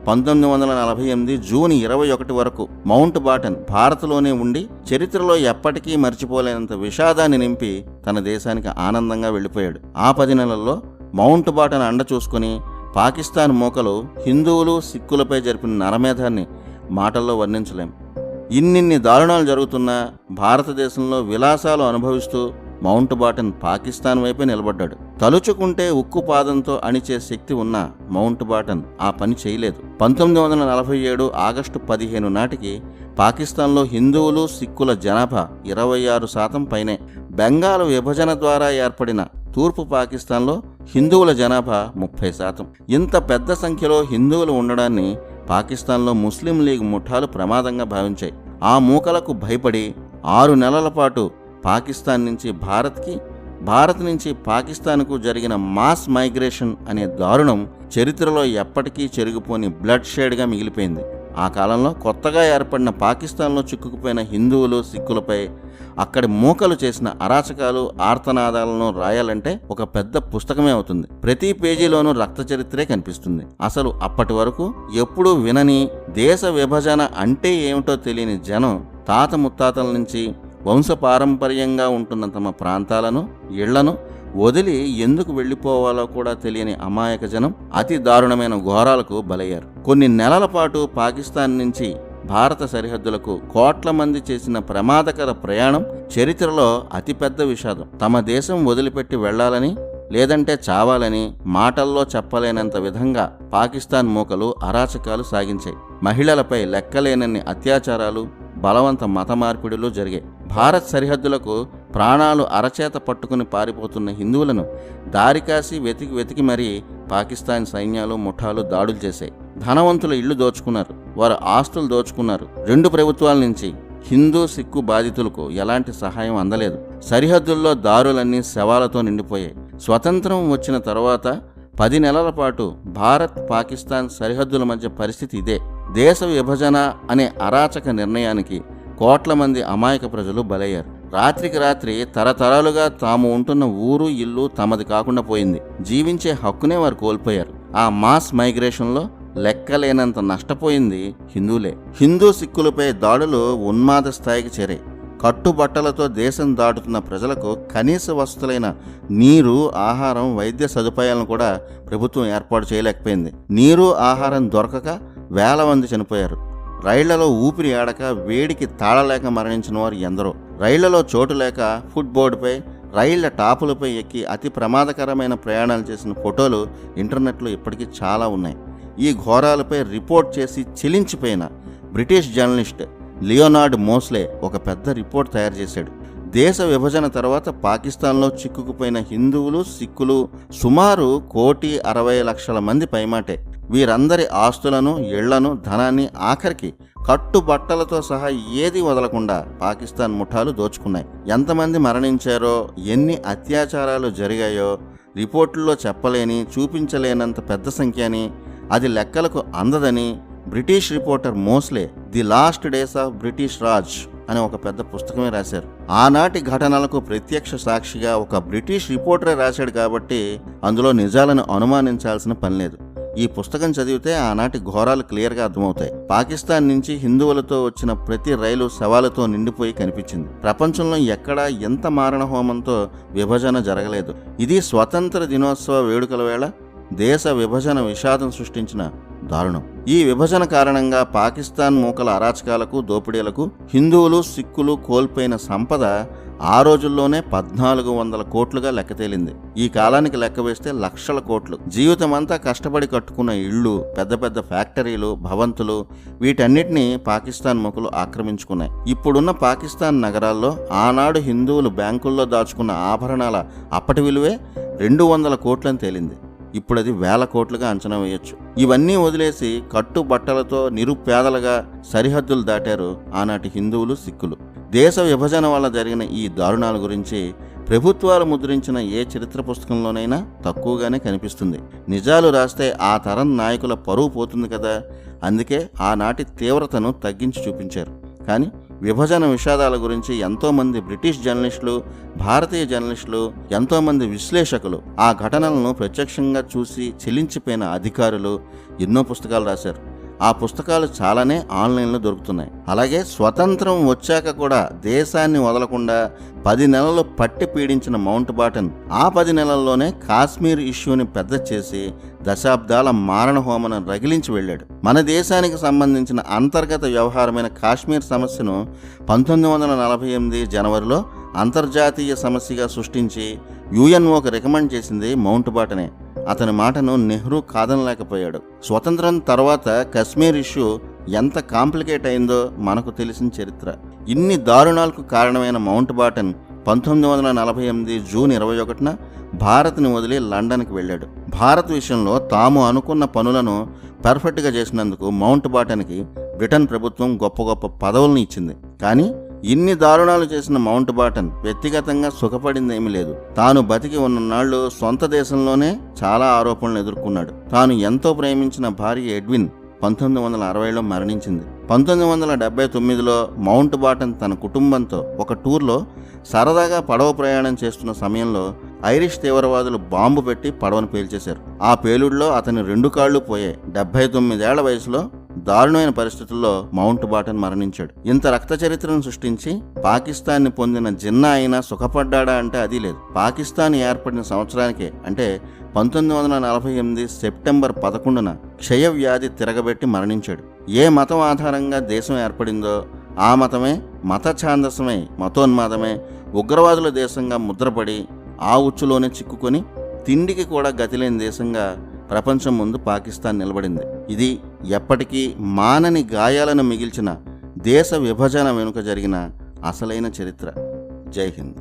1948 జూన్ 21 వరకు మౌంట్ బాటన్ భారత్లోనే ఉండి చరిత్రలో ఎప్పటికీ మర్చిపోలేనంత విషాదాన్ని నింపి తన దేశానికి ఆనందంగా వెళ్ళిపోయాడు. ఆ 10 నెలల్లో మౌంట్ బాటన్ అండ చూసుకుని పాకిస్తాన్ మూకలు హిందువులు సిక్కులపై జరిపిన నరమేధాన్ని మాటల్లో వర్ణించలేం. ఇన్నిన్ని దారుణాలు జరుగుతున్నా భారతదేశంలో విలాసాలు అనుభవిస్తూ మౌంట్ బాటన్ పాకిస్తాన్ వైపే నిలబడ్డాడు. తలుచుకుంటే ఉక్కు పాదంతో అణిచే శక్తి ఉన్న మౌంట్ బాటన్ ఆ పని చేయలేదు. 1947 ఆగస్టు 15 నాటికి పాకిస్తాన్లో హిందువులు సిక్కుల జనాభా 26% పైనే. బెంగాల్ విభజన ద్వారా ఏర్పడిన తూర్పు పాకిస్తాన్లో హిందువుల జనాభా 30%. ఇంత పెద్ద సంఖ్యలో హిందువులు ఉండడాన్ని పాకిస్తాన్లో ముస్లిం లీగ్ ముఠాలు ప్రమాదంగా భావించాయి. ఆ మూకలకు భయపడి 6 నెలల పాటు పాకిస్తాన్ నుంచి భారత్ నుంచి పాకిస్తాన్కు జరిగిన మాస్ మైగ్రేషన్ అనే దారుణం చరిత్రలో ఎప్పటికీ చెరిగిపోని బ్లడ్ షేడ్గా మిగిలిపోయింది. ఆ కాలంలో కొత్తగా ఏర్పడిన పాకిస్తాన్లో చిక్కుకుపోయిన హిందువులు సిక్కులపై అక్కడి మూకలు చేసిన అరాచకాలు ఆర్తనాదాలను రాయాలంటే ఒక పెద్ద పుస్తకమే అవుతుంది. ప్రతి పేజీలోనూ రక్త చరిత్రే కనిపిస్తుంది. అసలు అప్పటి వరకు ఎప్పుడూ వినని దేశ విభజన అంటే ఏమిటో తెలియని జనం తాత ముత్తాతల నుంచి వంశపారంపర్యంగా ఉంటున్న తమ ప్రాంతాలను ఇళ్లను వదిలి ఎందుకు వెళ్లిపోవాలో కూడా తెలియని అమాయక జనం అతి దారుణమైన ఘోరాలకు బలయ్యారు. కొన్ని నెలల పాటు పాకిస్తాన్ నుంచి భారత సరిహద్దులకు కోట్ల మంది చేసిన ప్రమాదకర ప్రయాణం చరిత్రలో అతిపెద్ద విషాదం. తమ దేశం వదిలిపెట్టి వెళ్లాలని లేదంటే చావాలని మాటల్లో చెప్పలేనంత విధంగా పాకిస్తాన్ మూకలు అరాచకాలు సాగించాయి. మహిళలపై లెక్కలేనన్ని అత్యాచారాలు, బలవంత మత మార్పిడులు జరిగాయి. భారత్ సరిహద్దులకు ప్రాణాలు అరచేత పట్టుకుని పారిపోతున్న హిందువులను దారికాసి వెతికి మరీ పాకిస్తాన్ సైన్యాలు ముఠాలు దాడులు చేశాయి. ధనవంతుల ఇళ్లు దోచుకున్నారు, వారి ఆస్తులు దోచుకున్నారు. 2 ప్రభుత్వాల నుంచి హిందూ సిక్కు బాధితులకు ఎలాంటి సహాయం అందలేదు. సరిహద్దుల్లో దారులన్నీ శవాలతో నిండిపోయాయి. స్వతంత్రం వచ్చిన తర్వాత 10 నెలల పాటు భారత్ పాకిస్తాన్ సరిహద్దుల మధ్య పరిస్థితి ఇదే. దేశ విభజన అనే అరాచక నిర్ణయానికి కోట్ల మంది అమాయక ప్రజలు బలయ్యారు. రాత్రికి రాత్రి తరతరాలుగా తాము ఉంటున్న ఊరు ఇల్లు తమది కాకుండా పోయింది. జీవించే హక్కునే వారు కోల్పోయారు. ఆ మాస్ మైగ్రేషన్లో లెక్కలేనంత నష్టపోయింది హిందువులే. హిందూ సిక్కులపై దాడులు ఉన్మాద స్థాయికి చేరాయి. కట్టుబట్టలతో దేశం దాటుతున్న ప్రజలకు కనీస వసతులైన నీరు, ఆహారం, వైద్య సదుపాయాలను కూడా ప్రభుత్వం ఏర్పాటు చేయలేకపోయింది. నీరు, ఆహారం దొరకక వేల మంది చనిపోయారు. రైళ్లలో ఊపిరి ఆడక వేడికి తాళలేక మరణించిన వారు ఎందరో. రైళ్లలో చోటు లేక ఫుట్బోర్డుపై, రైళ్ల టాపులపై ఎక్కి అతి ప్రమాదకరమైన ప్రయాణాలు చేసిన ఫోటోలు ఇంటర్నెట్లో ఇప్పటికీ చాలా ఉన్నాయి. ఈ ఘోరాలపై రిపోర్ట్ చేసి చెలించిపోయిన బ్రిటిష్ జర్నలిస్ట్ లియోనార్డ్ మోస్లే ఒక పెద్ద రిపోర్ట్ తయారు చేశాడు. దేశ విభజన తర్వాత పాకిస్తాన్లో చిక్కుకుపోయిన హిందువులు, సిక్కులు సుమారు 1,60,00,000 మంది పైమాటే. వీరందరి ఆస్తులను, ఇళ్లను, ధనాన్ని, ఆఖరికి కట్టుబట్టలతో సహా ఏది వదలకుండా పాకిస్తాన్ ముఠాలు దోచుకున్నాయి. ఎంతమంది మరణించారో, ఎన్ని అత్యాచారాలు జరిగాయో రిపోర్టుల్లో చెప్పలేని, చూపించలేనంత పెద్ద సంఖ్య అని, అది లెక్కలకు అందదని British reporter Mosley the last days of British Raj అనే ఒక పెద్ద పుస్తకమే రాశారు. ఆనాటి ఘటనలకు ప్రత్యక్ష సాక్షిగా ఒక బ్రిటిష్ రిపోర్టరే రాశాడు కాబట్టి అందులో నిజాలను అనుమానించాల్సిన పని లేదు. ఈ పుస్తకం చదివితే ఆనాటి ఘోరాలు క్లియర్గా అర్థమవుతాయి. పాకిస్తాన్ నుంచి హిందువులతో వచ్చిన ప్రతి రైలు శవాలతో నిండిపోయి కనిపించింది. ప్రపంచంలో ఎక్కడా ఎంత మారణ హోమంతో విభజన జరగలేదు. ఇది స్వతంత్ర దినోత్సవ వేడుకల వేళ దేశ విభజన విషాదం సృష్టించిన దారుణం. ఈ విభజన కారణంగా పాకిస్తాన్ మూకల అరాచకాలకు, దోపిడీలకు హిందువులు, సిక్కులు కోల్పోయిన సంపద ఆ రోజుల్లోనే 1400 కోట్లుగా లెక్క తేలింది. ఈ కాలానికి లెక్క వేస్తే లక్షల కోట్లు. జీవితమంతా కష్టపడి కట్టుకున్న ఇళ్ళు, పెద్ద పెద్ద ఫ్యాక్టరీలు, భవంతులు వీటన్నిటినీ పాకిస్తాన్ మూకలు ఆక్రమించుకున్నాయి. ఇప్పుడున్న పాకిస్తాన్ నగరాల్లో ఆనాడు హిందువులు బ్యాంకుల్లో దాచుకున్న ఆభరణాల అప్పటి విలువే 200 కోట్లని తేలింది. ఇప్పుడు అది 1000 కోట్లుగా అంచనా వేయొచ్చు. ఇవన్నీ వదిలేసి కట్టుబట్టలతో నిరుపేదలుగా సరిహద్దులు దాటారు ఆనాటి హిందువులు, సిక్కులు. దేశ విభజన వల్ల జరిగిన ఈ దారుణాల గురించి ప్రభుత్వాలు ముద్రించిన ఏ చరిత్ర పుస్తకంలోనైనా తక్కువగానే కనిపిస్తుంది. నిజాలు రాస్తే ఆ తరం నాయకుల పరువు పోతుంది కదా, అందుకే ఆనాటి తీవ్రతను తగ్గించి చూపించారు. కానీ విభజన విషాదాల గురించి ఎంతోమంది బ్రిటిష్ జర్నలిస్టులు, భారతీయ జర్నలిస్టులు, ఎంతోమంది విశ్లేషకులు, ఆ ఘటనలను ప్రత్యక్షంగా చూసి చెలించిపోయిన అధికారులు ఎన్నో పుస్తకాలు రాశారు. ఆ పుస్తకాలు చాలానే ఆన్లైన్లో దొరుకుతున్నాయి. అలాగే స్వతంత్రం వచ్చాక కూడా దేశాన్ని వదలకుండా 10 నెలలు పట్టి పీడించిన మౌంట్ బాటన్ ఆ 10 నెలల్లోనే కాశ్మీర్ ఇష్యూని పెద్ద చేసి దశాబ్దాల మారణ హోమను రగిలించి వెళ్ళాడు. మన దేశానికి సంబంధించిన అంతర్గత వ్యవహారమైన కాశ్మీర్ సమస్యను 1948 జనవరిలో అంతర్జాతీయ సమస్యగా సృష్టించి యుఎన్ఓకి రికమెండ్ చేసింది మౌంట్ బాటనే. అతని మాటను నెహ్రూ కాదనలేకపోయాడు. స్వతంత్రం తర్వాత కశ్మీర్ ఇష్యూ ఎంత కాంప్లికేట్ అయిందో మనకు తెలిసిన చరిత్ర. ఇన్ని దారుణాలకు కారణమైన మౌంట్ బాటన్ 1948 జూన్ 21న భారత్ని వదిలి లండన్కి వెళ్ళాడు. భారత్ విషయంలో తాము అనుకున్న పనులను పర్ఫెక్ట్గా చేసినందుకు మౌంట్ బాటన్కి బ్రిటన్ ప్రభుత్వం గొప్ప గొప్ప పదవులను ఇచ్చింది. కానీ ఇన్ని దారుణాలు చేసిన మౌంట్ బాటన్ వ్యక్తిగతంగా సుఖపడిందేమీ లేదు. తాను బతికి ఉన్ననాళ్ళు సొంత దేశంలోనే చాలా ఆరోపణలు ఎదుర్కొన్నాడు. తాను ఎంతో ప్రేమించిన భార్య ఎడ్విన్ 1960లో మరణించింది. 1979లో మౌంట్ బాటన్ తన కుటుంబంతో ఒక టూర్లో సరదాగా పడవ ప్రయాణం చేస్తున్న సమయంలో ఐరిష్ తీవ్రవాదులు బాంబు పెట్టి పడవను పేల్చేశారు. ఆ పేలుడులో అతని 2 కాళ్ళు పోయాయి. 79 ఏళ్ల వయసులో దారుణమైన పరిస్థితుల్లో మౌంట్ బాటన్ మరణించాడు. ఇంత రక్త చరిత్రను సృష్టించి పాకిస్తాన్ని పొందిన జిన్నా అయినా సుఖపడ్డా అంటే అది లేదు. పాకిస్తాన్ ఏర్పడిన సంవత్సరానికే అంటే 1948 సెప్టెంబర్ 11న క్షయవ్యాధి తిరగబెట్టి మరణించాడు. ఏ మతం ఆధారంగా దేశం ఏర్పడిందో ఆ మతమే, మత ఛాందసమై మతోన్మాదమే ఉగ్రవాదుల దేశంగా ముద్రపడి ఆ ఉచ్చులోనే చిక్కుకొని తిండికి కూడా గతిలేని దేశంగా ప్రపంచం ముందు పాకిస్తాన్ నిలబడింది. ఇది ఎప్పటికీ మానని గాయాలను మిగిల్చిన దేశ విభజన వెనుక జరిగిన అసలైన చరిత్ర. జై హింద్.